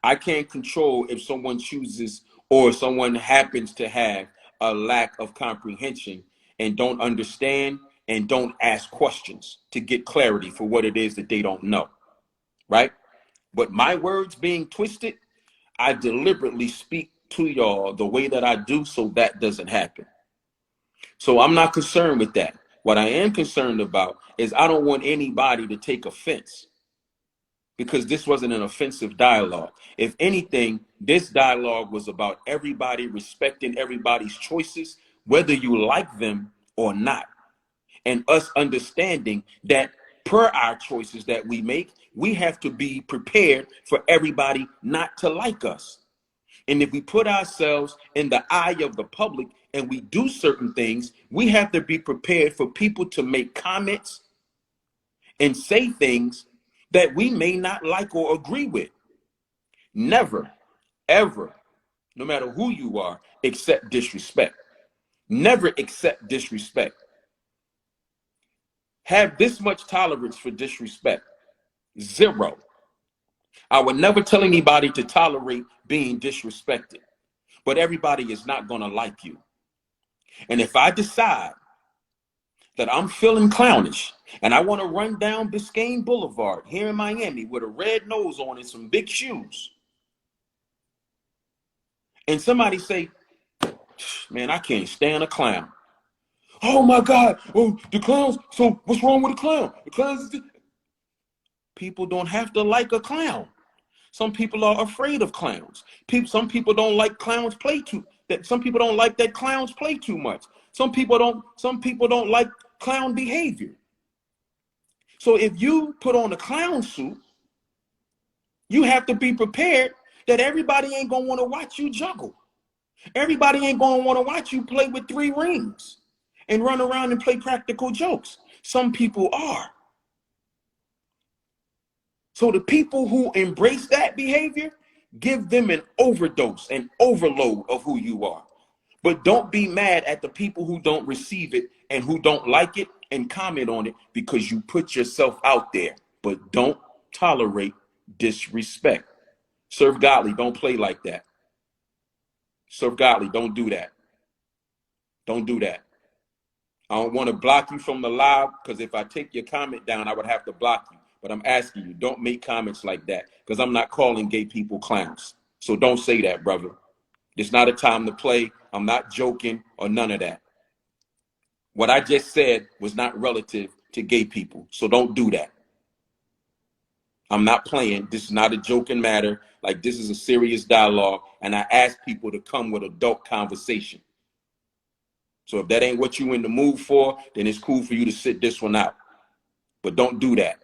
I can't control if someone chooses or someone happens to have a lack of comprehension and don't understand and don't ask questions to get clarity for what it is that they don't know, right? But my words being twisted, I deliberately speak to y'all the way that I do so that doesn't happen. So I'm not concerned with that. What I am concerned about is I don't want anybody to take offense, because this wasn't an offensive dialogue. If anything, this dialogue was about everybody respecting everybody's choices, whether you like them or not, and us understanding that per our choices that we make, we have to be prepared for everybody not to like us. And if we put ourselves in the eye of the public and we do certain things, we have to be prepared for people to make comments and say things that we may not like or agree with. Never, ever, no matter who you are, accept disrespect. Never accept disrespect. Have this much tolerance for disrespect. Zero. I would never tell anybody to tolerate being disrespected, but everybody is not going to like you. And if I decide that I'm feeling clownish and I want to run down Biscayne Boulevard here in Miami with a red nose on and some big shoes, and somebody say, man, I can't stand a clown. Oh my God, oh, the clowns, so what's wrong with a clown? The clowns, people don't have to like a clown. Some people are afraid of clowns. Some people don't like clowns play too. Some people don't like that clowns play too much. Some people don't like clown behavior. So if you put on a clown suit, you have to be prepared that everybody ain't gonna want to watch you juggle. Everybody ain't gonna want to watch you play with 3 rings and run around and play practical jokes. Some people are. So the people who embrace that behavior, give them an overdose, an overload of who you are. But don't be mad at the people who don't receive it and who don't like it and comment on it, because you put yourself out there. But don't tolerate disrespect. Serve godly, don't play like that. Serve godly, don't do that. Don't do that. I don't want to block you from the live, because if I take your comment down, I would have to block you. But I'm asking you, don't make comments like that, because I'm not calling gay people clowns. So don't say that, brother. It's not a time to play. I'm not joking or none of that. What I just said was not relative to gay people. So don't do that. I'm not playing. This is not a joking matter. Like, this is a serious dialogue. And I ask people to come with adult conversation. So if that ain't what you in the mood for, then it's cool for you to sit this one out. But don't do that.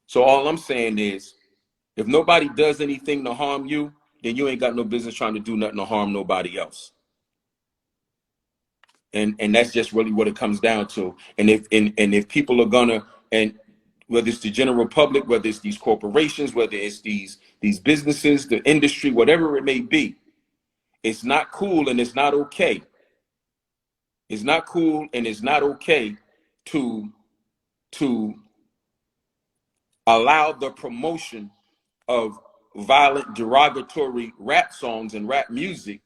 So all I'm saying is, if nobody does anything to harm you, then you ain't got no business trying to do nothing to harm nobody else. And that's just really what it comes down to. And if people are gonna, and whether it's the general public, whether it's these corporations, whether it's these businesses, the industry, whatever it may be, it's not cool and it's not okay. It's not cool and it's not okay to allow the promotion of violent, derogatory rap songs and rap music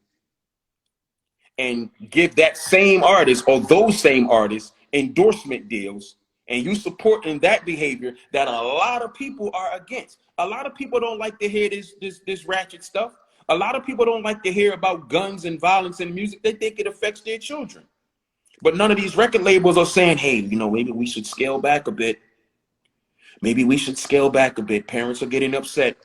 and give that same artist or those same artists endorsement deals, and you supporting that behavior that a lot of people are against. A lot of people don't like to hear this ratchet stuff. A lot of people don't like to hear about guns and violence in music. They think it affects their children. But none of these record labels are saying, hey, maybe we should scale back a bit. Maybe we should scale back a bit. Parents are getting upset.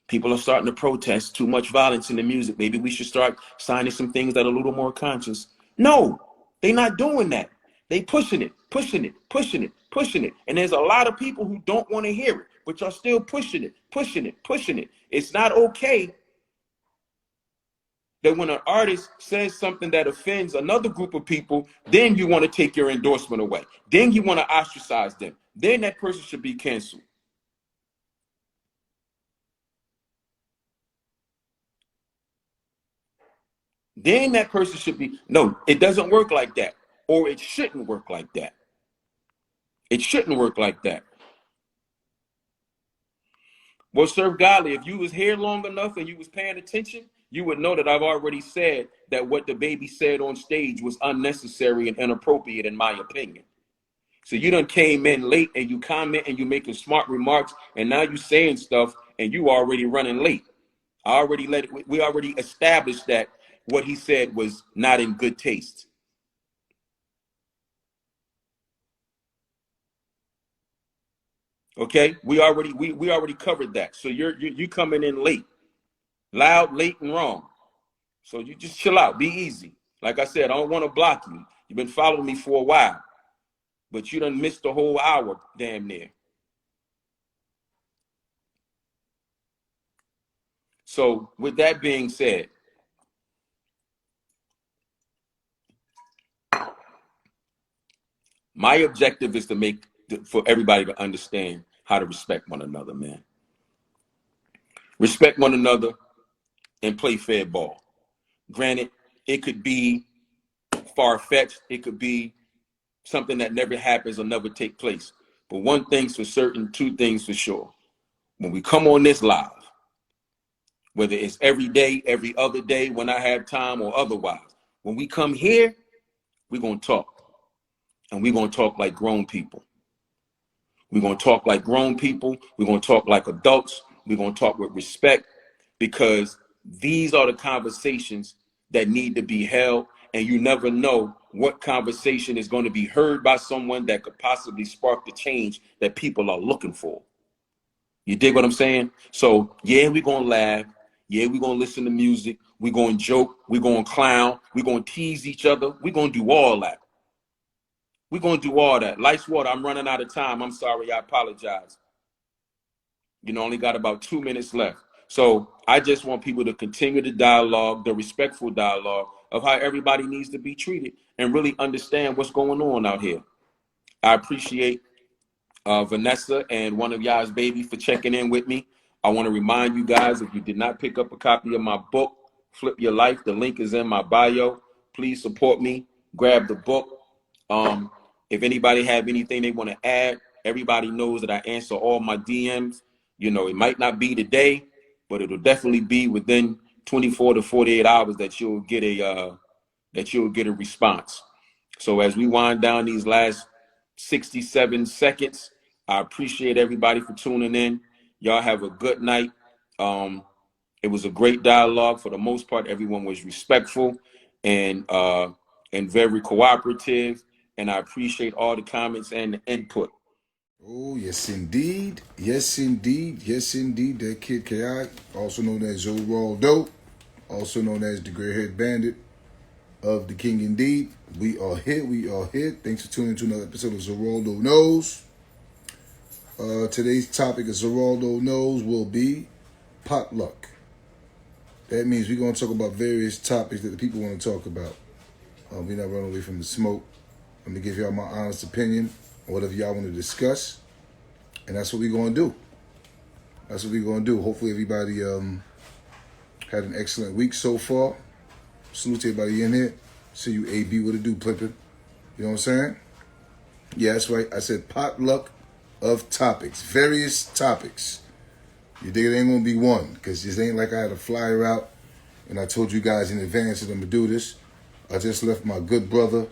People are starting to protest too much violence in the music. Maybe we should start signing some things that are a little more conscious. No, they're not doing that. They pushing it, pushing it, pushing it, pushing it. And there's a lot of people who don't want to hear it, but you're still pushing it, pushing it, pushing it. It's not okay that when an artist says something that offends another group of people, then you want to take your endorsement away. Then you want to ostracize them. Then that person should be canceled. Then that person should be, no, it doesn't work like that. Or it shouldn't work like that. It shouldn't work like that. Well, Sir Godly, if you was here long enough and you was paying attention, you would know that I've already said that what the baby said on stage was unnecessary and inappropriate in my opinion. So you done came in late and you comment and you making smart remarks, and now you saying stuff and you already running late. We already established that what he said was not in good taste. Okay, we already covered that. So you coming in late, loud, late, and wrong. So you just chill out, be easy. Like I said, I don't want to block you. You've been following me for a while, but you done missed the whole hour, damn near. So with that being said, my objective is for everybody to understand how to respect one another, man. Respect one another and play fair ball. Granted, it could be far-fetched. It could be something that never happens or never take place. But one thing's for certain, two things for sure. When we come on this live, whether it's every day, every other day, when I have time or otherwise, when we come here, we're going to talk. And we're going to talk like grown people. We're going to talk like grown people. We're going to talk like adults. We're going to talk with respect, because these are the conversations that need to be held. And you never know what conversation is going to be heard by someone that could possibly spark the change that people are looking for. You dig what I'm saying? So, yeah, we're going to laugh. Yeah, we're going to listen to music. We're going to joke. We're going to clown. We're going to tease each other. We're going to do all that. We're going to do all that. Lights, water, I'm running out of time. I'm sorry. I apologize. Only got about 2 minutes left. So I just want people to continue the dialogue, the respectful dialogue of how everybody needs to be treated, and really understand what's going on out here. I appreciate Vanessa and one of y'all's baby for checking in with me. I want to remind you guys, if you did not pick up a copy of my book, Flip Your Life, the link is in my bio. Please support me. Grab the book. If anybody have anything they want to add, everybody knows that I answer all my DMs. It might not be today, but it'll definitely be within 24 to 48 hours that you'll get a response. So as we wind down these last 67 seconds, I appreciate everybody for tuning in. Y'all have a good night. It was a great dialogue. For the most part, everyone was respectful and very cooperative. And I appreciate all the comments and the input. Oh, yes, indeed. Yes, indeed. Yes, indeed. That Kid Chaotic, also known as Zoraldo, also known as the Gray-Haired Bandit of the King Indeed. We are here. We are here. Thanks for tuning in to another episode of Zoraldo Knows. Today's topic of Zoraldo Knows will be potluck. That means we're going to talk about various topics that the people want to talk about. We're not running away from the smoke. Let me give y'all my honest opinion on whatever y'all want to discuss. And that's what we're going to do. That's what we're going to do. Hopefully everybody had an excellent week so far. Salute to everybody in here. See you, AB, what it do, Plimpin'. You know what I'm saying? Yeah, that's right. I said potluck of topics. Various topics. You dig it ain't going to be one. Because this ain't like I had a flyer out and I told you guys in advance that I'm going to do this. I just left my good brother,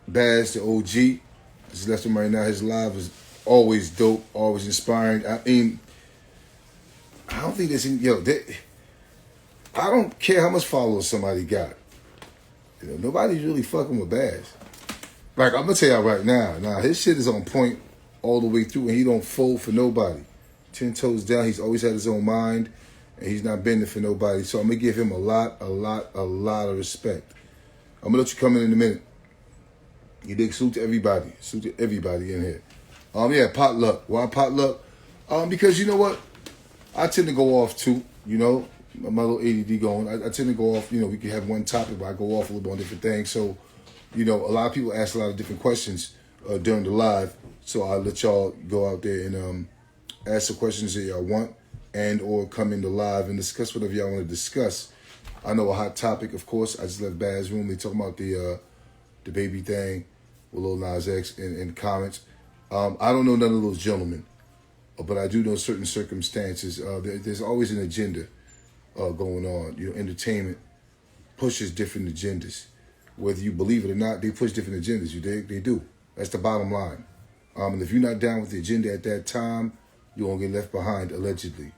Baz, the OG. I just left him right now. His live is always dope, always inspiring. I mean, I don't think there's any, I don't care how much followers somebody got. Nobody's really fucking with Baz. Like, I'm gonna tell y'all right now, his shit is on point all the way through, and he don't fold for nobody. 10 toes down, he's always had his own mind, and he's not bending for nobody. So I'm gonna give him a lot of respect. I'm gonna let you come in a minute. You dig? Salute to everybody. Salute to everybody in here. Yeah, potluck. Why potluck? Because you know what? I tend to go off too, my little ADD going. I tend to go off, we can have one topic, but I go off a little bit on different things. So, a lot of people ask a lot of different questions during the live. So I'll let y'all go out there and ask the questions that y'all want and or come in the live and discuss whatever y'all want to discuss. I know a hot topic, of course. I just left Baz's room. They talking about the baby thing with Lil Nas X in the comments. I don't know none of those gentlemen, but I do know certain circumstances. There's always an agenda going on. Entertainment pushes different agendas. Whether you believe it or not, they push different agendas. You dig? They do. That's the bottom line. And if you're not down with the agenda at that time, you're going to get left behind, allegedly.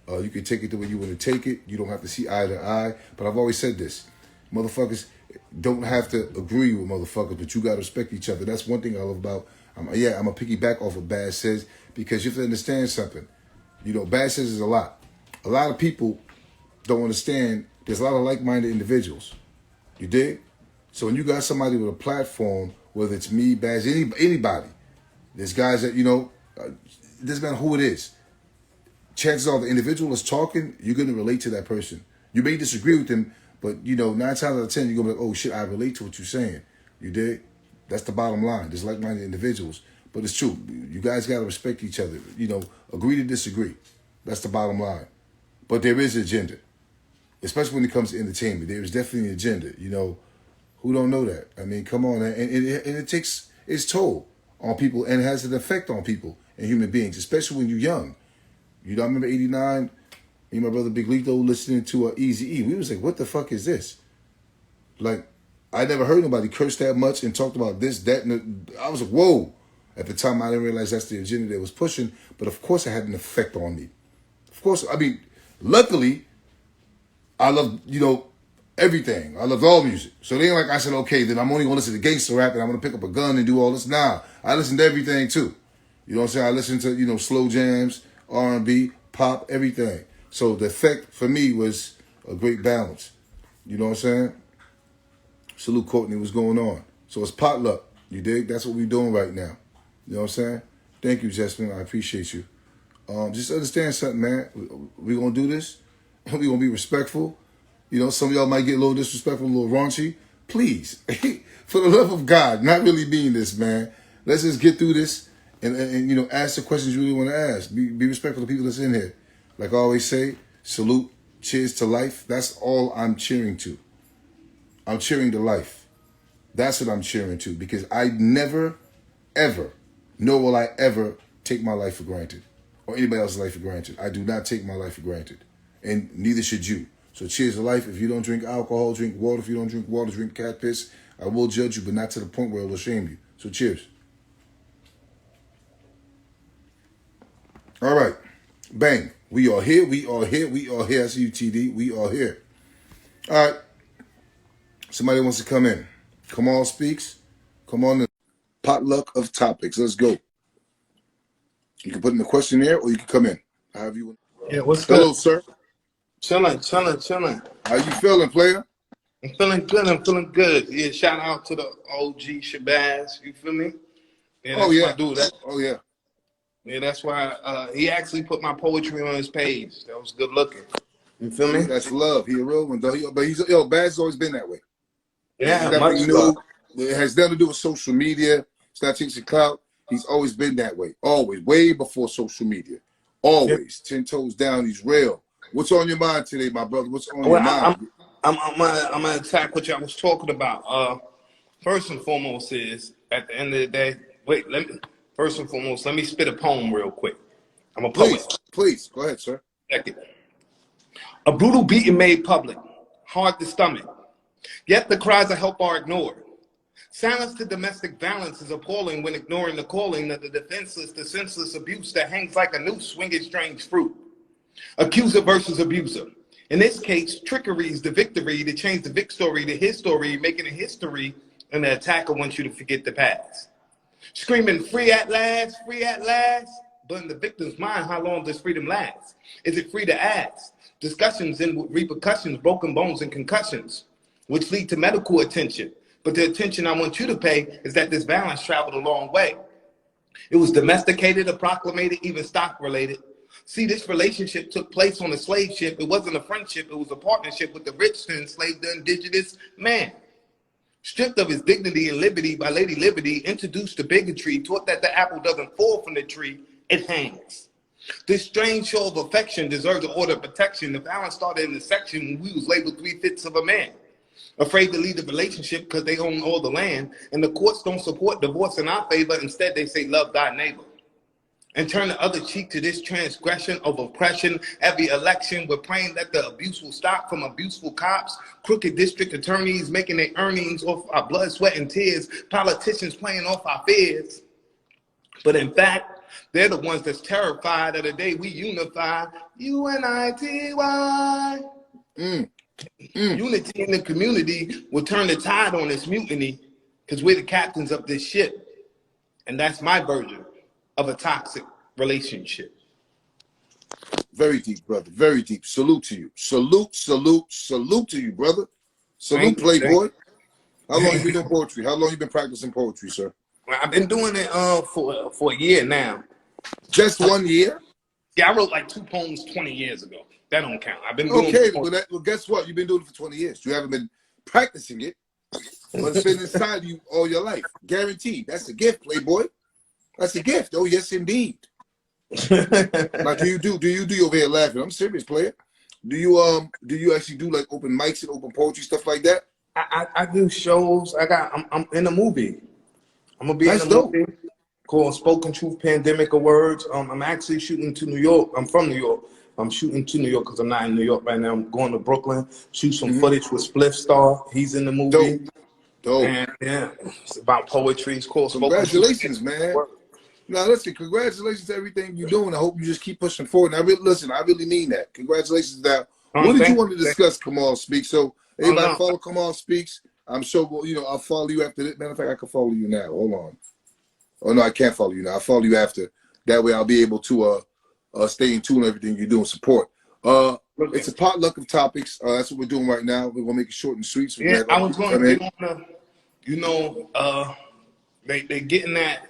You can take it the way you want to take it. You don't have to see eye to eye. But I've always said this. Motherfuckers don't have to agree with motherfuckers, but you got to respect each other. That's one thing I love about. I'm going to piggyback off what Baz says, because you have to understand something. Baz says is a lot. A lot of people don't understand there's a lot of like-minded individuals. You dig? So when you got somebody with a platform, whether it's me, Baz, anybody, there's guys that, doesn't matter who it is. Chances are the individual is talking, you're going to relate to that person. You may disagree with them, but, 9 times out of 10, you're going to be like, oh, shit, I relate to what you're saying. You dig? That's the bottom line. There's like-minded individuals. But it's true. You guys got to respect each other. Agree to disagree. That's the bottom line. But there is an agenda, especially when it comes to entertainment. There is definitely an agenda. Who don't know that? I mean, come on. And it takes its toll on people and has an effect on people and human beings, especially when you're young. I remember 89, me and my brother Big Lito listening to Eazy-E. We was like, what the fuck is this? Like, I never heard nobody curse that much and talked about this, that, and I was like, whoa. At the time, I didn't realize that's the agenda they was pushing, but of course it had an effect on me. Of course, luckily, I love, everything. I love all music. So it ain't like I said, okay, then I'm only going to listen to gangster rap and I'm going to pick up a gun and do all this. Nah, I listen to everything too. You know what I'm saying? I listen to, slow jams, R&B, pop, everything. So the effect for me was a great balance. You know what I'm saying? Salute Courtney, what's going on? So it's potluck. You dig? That's what we're doing right now. You know what I'm saying? Thank you, Jasmine. I appreciate you. Just understand something, man. We're going to do this. We're going to be respectful. Some of y'all might get a little disrespectful, a little raunchy. Please, for the love of God, not really mean this, man. Let's just get through this and ask the questions you really want to ask. Be respectful to people that's in here. Like I always say, salute, cheers to life. That's all I'm cheering to. I'm cheering to life. That's what I'm cheering to, because I never, ever, nor will I ever take my life for granted or anybody else's life for granted. I do not take my life for granted, and neither should you. So cheers to life. If you don't drink alcohol, drink water. If you don't drink water, drink cat piss. I will judge you, but not to the point where it will shame you. So cheers. All right. Bang. We are here. We are here. We are here. I see you, TD. We are here. All right. Somebody wants to come in. Come on, speaks. Come on in. Potluck of topics. Let's go. You can put in the questionnaire or you can come in. However you want. Yeah, what's Hello, good? sir. Chilling. How you feeling, player? I'm feeling good. Yeah, shout out to the OG Shabazz. You feel me? Yeah, that's my dude. That's why he actually put my poetry on his page. That was good looking. You feel me? That's love. He a real one, though. But Baz has always been that way. Yeah, much love. It has nothing to do with social media. It's not chasing clout. He's always been that way. Always. Way before social media. Always. 10 toes down. He's real. What's on your mind today, my brother? What's on your mind? I'm gonna attack what y'all was talking about. First and foremost is, at the end of the day, first and foremost, let me spit a poem real quick. I'm a poet. Please. Go ahead, sir. Check it. A brutal beating made public, hard to stomach. Yet the cries of help are ignored. Silence to domestic violence is appalling when ignoring the calling of the defenseless, the senseless abuse that hangs like a noose swinging strange fruit. Accuser versus abuser. In this case, trickery is the victory to change the Vic story to his story, making it history, and the attacker wants you to forget the past. Screaming free at last, but in the victim's mind, how long does freedom last? Is it free to ask? Discussions end with repercussions, broken bones, and concussions, which lead to medical attention. But the attention I want you to pay is that this violence traveled a long way. It was domesticated, or proclamated, even stock related. See, this relationship took place on a slave ship. It wasn't a friendship. It was a partnership with the rich to enslave the indigenous man. Stripped of his dignity and liberty by Lady Liberty, introduced to bigotry, taught that the apple doesn't fall from the tree, it hangs. This strange show of affection deserves an order of protection. The violence started in the section when we was labeled 3/5 of a man. Afraid to leave the relationship because they own all the land, and the courts don't support divorce in our favor. Instead, they say love thy neighbor. And turn the other cheek to this transgression of oppression. Every election, we're praying that the abuse will stop from abuseful cops, crooked district attorneys making their earnings off our blood, sweat, and tears, politicians playing off our fears. But in fact, they're the ones that's terrified of the day we unify. UNITY. Unity in the community will turn the tide on this mutiny because we're the captains of this ship. And that's my version of a toxic relationship. Very deep, brother. Very deep. Salute to you. Salute to you, brother. Salute, Playboy. How long you been doing poetry? How long you been practicing poetry, sir? Well, I've been doing it for a year now. Just 1 year? Yeah, I wrote like 2 poems 20 years ago. That don't count. I've been doing well, guess what? You've been doing it for 20 years. You haven't been practicing it, but it's been inside you all your life. Guaranteed. That's a gift, Playboy. That's a gift. Oh, yes, indeed. Now, do you do over here laughing? I'm serious, player. Do you actually do like open mics and open poetry, stuff like that? I do shows. I'm in a movie. I'm gonna be in a movie called Spoken Truth Pandemic Awards. I'm actually shooting to New York. I'm from New York. I'm shooting to New York because I'm not in New York right now. I'm going to Brooklyn, shoot some footage with Spliff Star. He's in the movie. Dope. And yeah, it's about poetry. It's called Congratulations, man. Now, listen, congratulations to everything you're doing. I hope you just keep pushing forward. And I really mean that. Congratulations. Now, what did you want to discuss, Kamal Speaks? So, everybody follow Kamal Speaks. I'm sure, I'll follow you after this. Matter of fact, I can follow you now. Hold on. Oh, no, I can't follow you now. I'll follow you after. That way, I'll be able to stay in tune with everything you're doing, support. It's a potluck of topics. That's what we're doing right now. We're going to make it short and sweet. So yeah, I was going to get on they getting at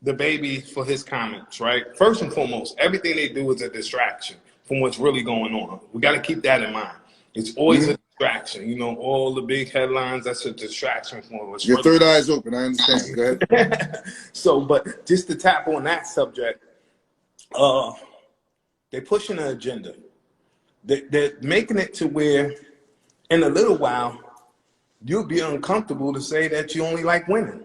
the baby for his comments, right? First and foremost, everything they do is a distraction from what's really going on. We got to keep that in mind. It's always a distraction. All the big headlines, that's a distraction from what's Your third eye is open. I understand. Go ahead. So, but just to tap on that subject, they're pushing an agenda. They're making it to where in a little while, you'll be uncomfortable to say that you only like women.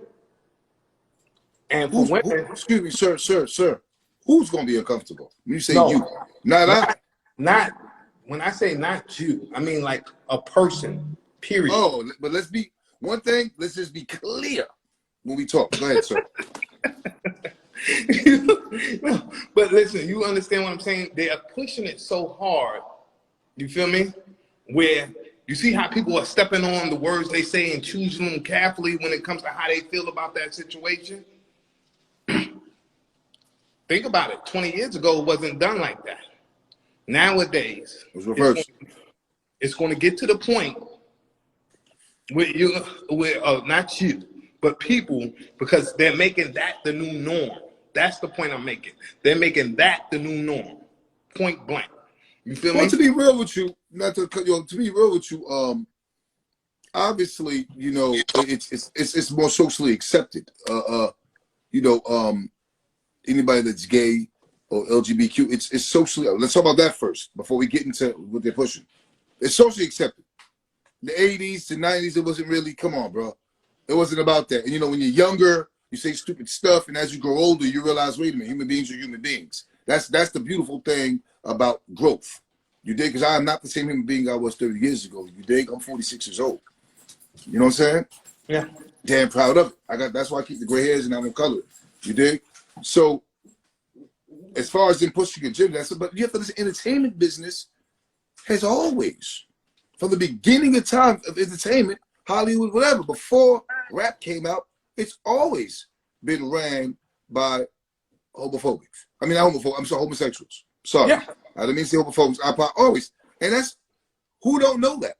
And for women, excuse me, sir. Who's going to be uncomfortable? When you say you, not when I say not you, I mean like a person, period. Oh, but let's just be clear when we talk. Go ahead, sir. But listen, you understand what I'm saying? They are pushing it so hard, you feel me? Where you see how people are stepping on the words they say and choosing them carefully when it comes to how they feel about that situation. Think about it. 20 years ago, it wasn't done like that. Nowadays, it was reversed. It's going to get to the point where not you, but people, because they're making that the new norm. That's the point I'm making. They're making that the new norm. Point blank. You feel me? To be real with you, not to cut you off, to be real with you, obviously, it's more socially accepted. Anybody that's gay or LGBTQ, it's socially. Let's talk about that first before we get into what they're pushing. It's socially accepted. In the 80s to 90s, it wasn't really. Come on, bro. It wasn't about that. And when you're younger, you say stupid stuff, and as you grow older, you realize, wait a minute, human beings are human beings. That's the beautiful thing about growth. You dig? Because I am not the same human being I was 30 years ago. You dig? I'm 46 years old. You know what I'm saying? Yeah. Damn proud of it. That's why I keep the gray hairs and I won't color it. You dig? So as far as them pushing agenda, but you have to listen, entertainment business has always, from the beginning of time of entertainment, Hollywood, whatever, before rap came out, it's always been ran by homophobics. I mean, not homophobics, I'm sorry, homosexuals. Sorry. Yeah. I didn't mean to say homophobics. Always. And that's, who don't know that?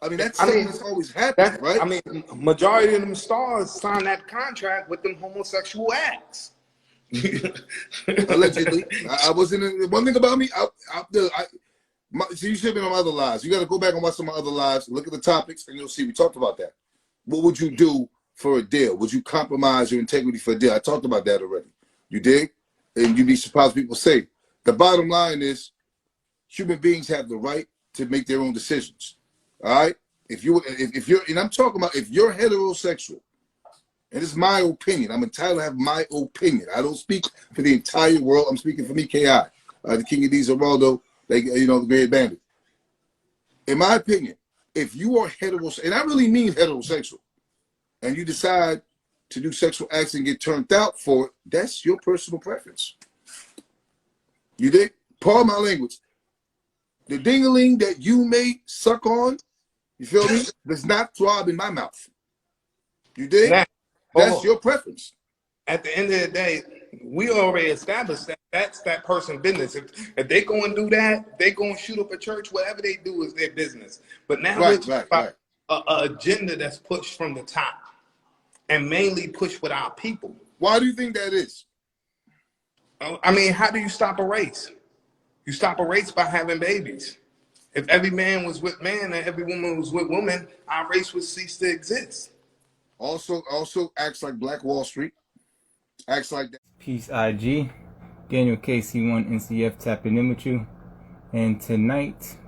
I mean, that's something that's always happened, right? I mean, majority of them stars signed that contract with them homosexual acts. Allegedly. I wasn't in, one thing about me, so you should have been on other lives. You got to go back and watch some of my other lives, look at the topics, and you'll see we talked about that. What would you do for a deal? Would you compromise your integrity for a deal? I talked about that already. You dig? And you'd be surprised what people say. The bottom line is human beings have the right to make their own decisions. All right? If you're, and I'm talking about if you're heterosexual, and it's my opinion, I'm entitled to have my opinion. I don't speak for the entire world. I'm speaking for me, K.I., the King of D. Zeraldo, the Great Bandit. In my opinion, if you are heterosexual, and I really mean heterosexual, and you decide to do sexual acts and get turned out for it, that's your personal preference. You dig? Pardon my language. The ding-a-ling that you may suck on, you feel me, does not throb in my mouth. You dig? That's your preference. At the end of the day, we already established that that's that person's business. If they go and do that, they go and shoot up a church, whatever they do is their business. But now it's about an agenda that's pushed from the top and mainly pushed with our people. Why do you think that is? I mean, how do you stop a race? You stop a race by having babies. If every man was with man and every woman was with woman, our race would cease to exist. Also acts like Black Wall Street. Acts like that. Peace IG. Daniel KC1 NCF tapping in with you. And tonight's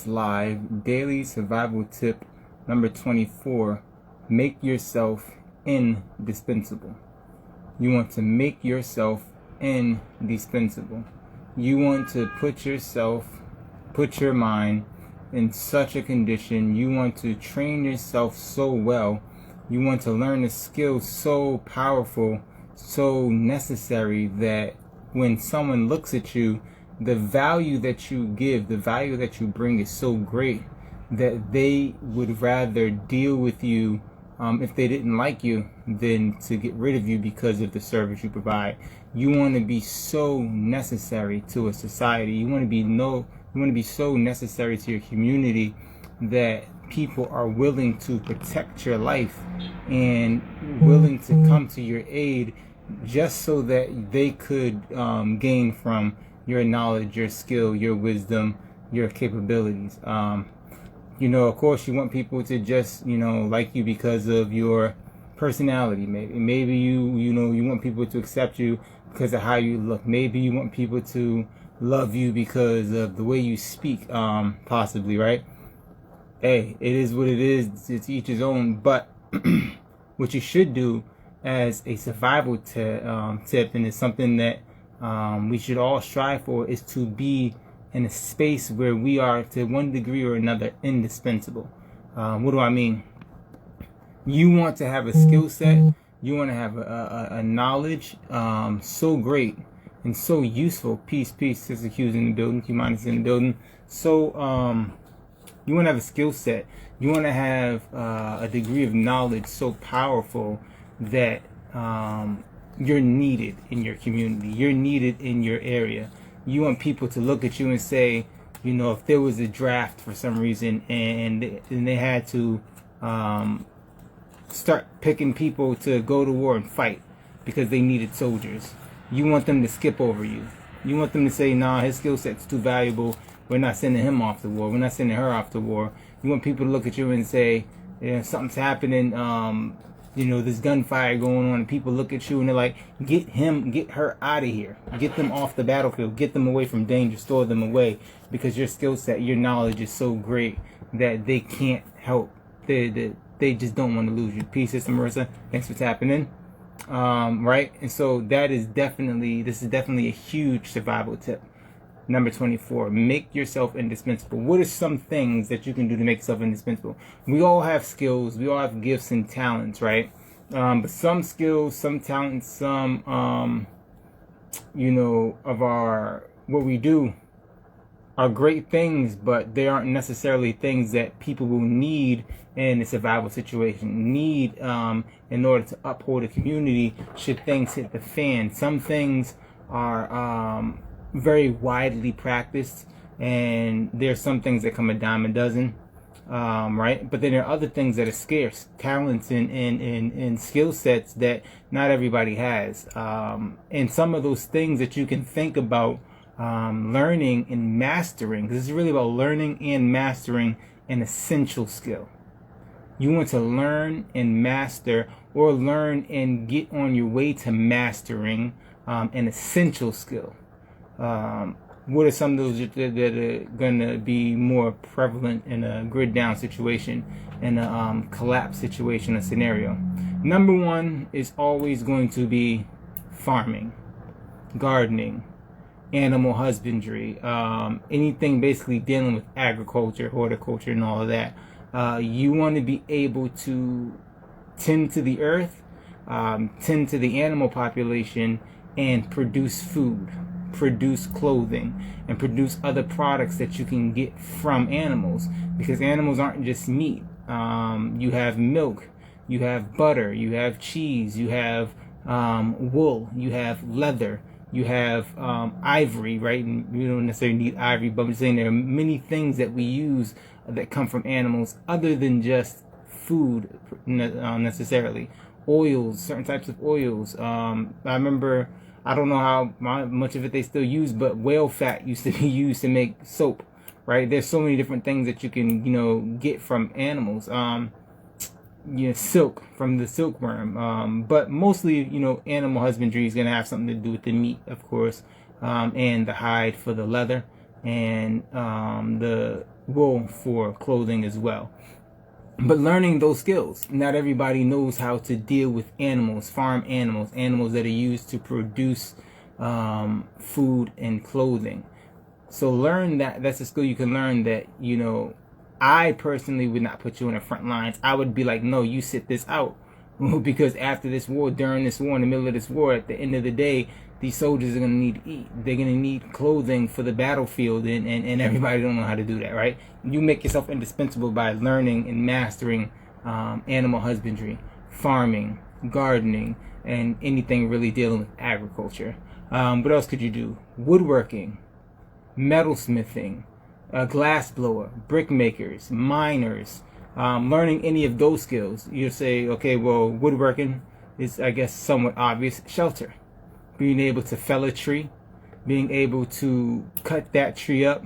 live daily survival tip number 24. Make yourself indispensable. You want to make yourself indispensable. You want to put your mind in such a condition. You want to train yourself so well. You want to learn a skill so powerful, so necessary that when someone looks at you, the value that you give, the value that you bring is so great that they would rather deal with you if they didn't like you than to get rid of you because of the service you provide. You want to be so necessary to a society. You want to be so necessary to your community that people are willing to protect your life and willing to come to your aid just so that they could gain from your knowledge, your skill, your wisdom, your capabilities. Of course, you want people to just, like you because of your personality. Maybe you want people to accept you because of how you look. Maybe you want people to love you because of the way you speak, possibly, right? Hey, it is what it is. It's each his own. But what you should do as a survival tip, and it's something that we should all strive for, is to be in a space where we are, to one degree or another, indispensable. What do I mean? You want to have a skill set. You want to have a knowledge so great and so useful. Peace, Sister Q's in the building. Q minus in the building. So you want to have a skill set. You want to have a degree of knowledge so powerful that you're needed in your community. You're needed in your area. You want people to look at you and say, if there was a draft for some reason and they had to start picking people to go to war and fight because they needed soldiers, you want them to skip over you. You want them to say, nah, his skill set's too valuable. We're not sending him off to war. We're not sending her off to war. You want people to look at you and say, something's happening, there's gunfire going on, and people look at you and they're like, get her out of here. Get them off the battlefield. Get them away from danger. Store them away, because your skill set, your knowledge is so great that they can't help. They just don't want to lose you. Peace, Sister Marissa. Thanks for tapping in. Right? And so this is definitely a huge survival tip. Number 24, make yourself indispensable. What are some things that you can do to make yourself indispensable? We all have skills. We all have gifts and talents, right? But some skills, some talents, some, of what we do are great things, but they aren't necessarily things that people will need in a survival situation, need in order to uphold a community should things hit the fan. Some things are very widely practiced, and there's some things that come a dime a dozen, right? But then there are other things that are scarce, talents and skill sets that not everybody has. And some of those things that you can think about learning and mastering, because it's really about learning and mastering an essential skill. You want to learn and master, or learn and get on your way to mastering an essential skill. What are some of those that are going to be more prevalent in a grid down situation, in a collapse situation, a scenario? Number one is always going to be farming, gardening, animal husbandry, anything basically dealing with agriculture, horticulture, and all of that. You want to be able to tend to the earth, tend to the animal population, and produce food, produce clothing, and produce other products that you can get from animals, because animals aren't just meat. You have milk, you have butter, you have cheese, you have wool, you have leather, you have ivory, right? And you don't necessarily need ivory, but I'm just saying there are many things that we use that come from animals other than just food necessarily. Oils, certain types of oils. I remember, I don't know how much of it they still use, but whale fat used to be used to make soap, right? There's so many different things that you can, get from animals. Silk from the silkworm. But mostly, animal husbandry is going to have something to do with the meat, of course, and the hide for the leather, and the wool for clothing as well. But learning those skills, not everybody knows how to deal with animals, farm animals that are used to produce food and clothing. So learn that. That's a skill you can learn that, I personally would not put you in the front lines. I would be like, no, you sit this out. Because after this war, during this war, in the middle of this war, at the end of the day, these soldiers are going to need to eat. They're going to need clothing for the battlefield, and everybody don't know how to do that, right? You make yourself indispensable by learning and mastering animal husbandry, farming, gardening, and anything really dealing with agriculture. What else could you do? Woodworking, metalsmithing, glass blower, brick makers, miners, learning any of those skills. You say, okay, well, woodworking is, I guess, somewhat obvious. Shelter, being able to fell a tree, being able to cut that tree up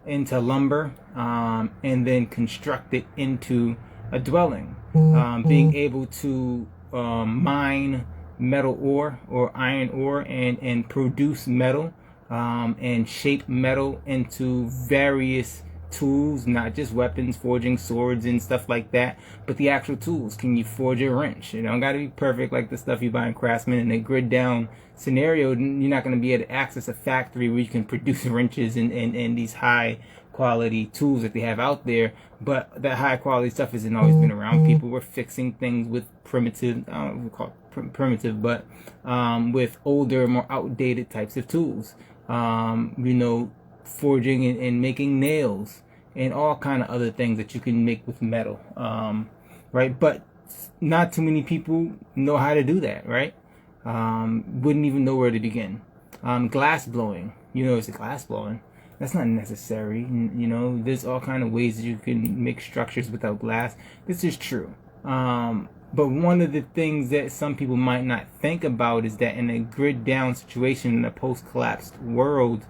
into lumber, and then construct it into a dwelling. Being able to mine metal ore or iron ore and produce metal, and shape metal into various tools, not just weapons, forging swords and stuff like that, but the actual tools. Can you forge a wrench? It don't gotta be perfect like the stuff you buy in Craftsman. In a grid down scenario, you're not gonna be able to access a factory where you can produce wrenches and these high quality tools that they have out there, but that high quality stuff hasn't always been around. People were fixing things with primitive, I don't know if we call it primitive, but with older, more outdated types of tools. Forging and making nails and all kind of other things that you can make with metal, right? But not too many people know how to do that, right? Wouldn't even know where to begin. Glass blowing, it's a glass blowing. That's not necessary. There's all kind of ways that you can make structures without glass. This is true. But one of the things that some people might not think about is that in a grid down situation, in a post-collapsed world,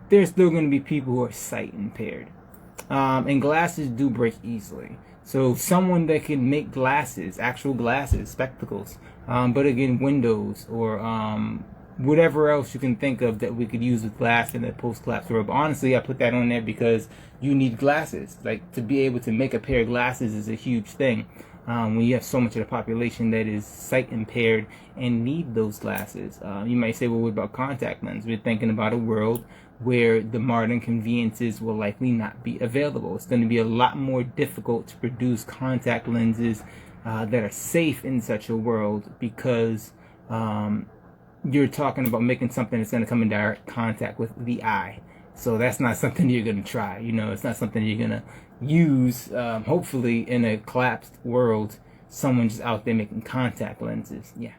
there's still going to be people who are sight impaired. And glasses do break easily. So someone that can make glasses, actual glasses, spectacles, but again, windows or whatever else you can think of that we could use with glass in a post-collapse world. But honestly, I put that on there because you need glasses. Like, to be able to make a pair of glasses is a huge thing. When you have so much of the population that is sight impaired and need those glasses. You might say, well, what about contact lenses? We're thinking about a world where the modern conveniences will likely not be available. It's going to be a lot more difficult to produce contact lenses that are safe in such a world, because you're talking about making something that's going to come in direct contact with the eye. So that's not something you're going to try. You know, it's not something you're going to use. Hopefully in a collapsed world, someone's out there making contact lenses. Yeah.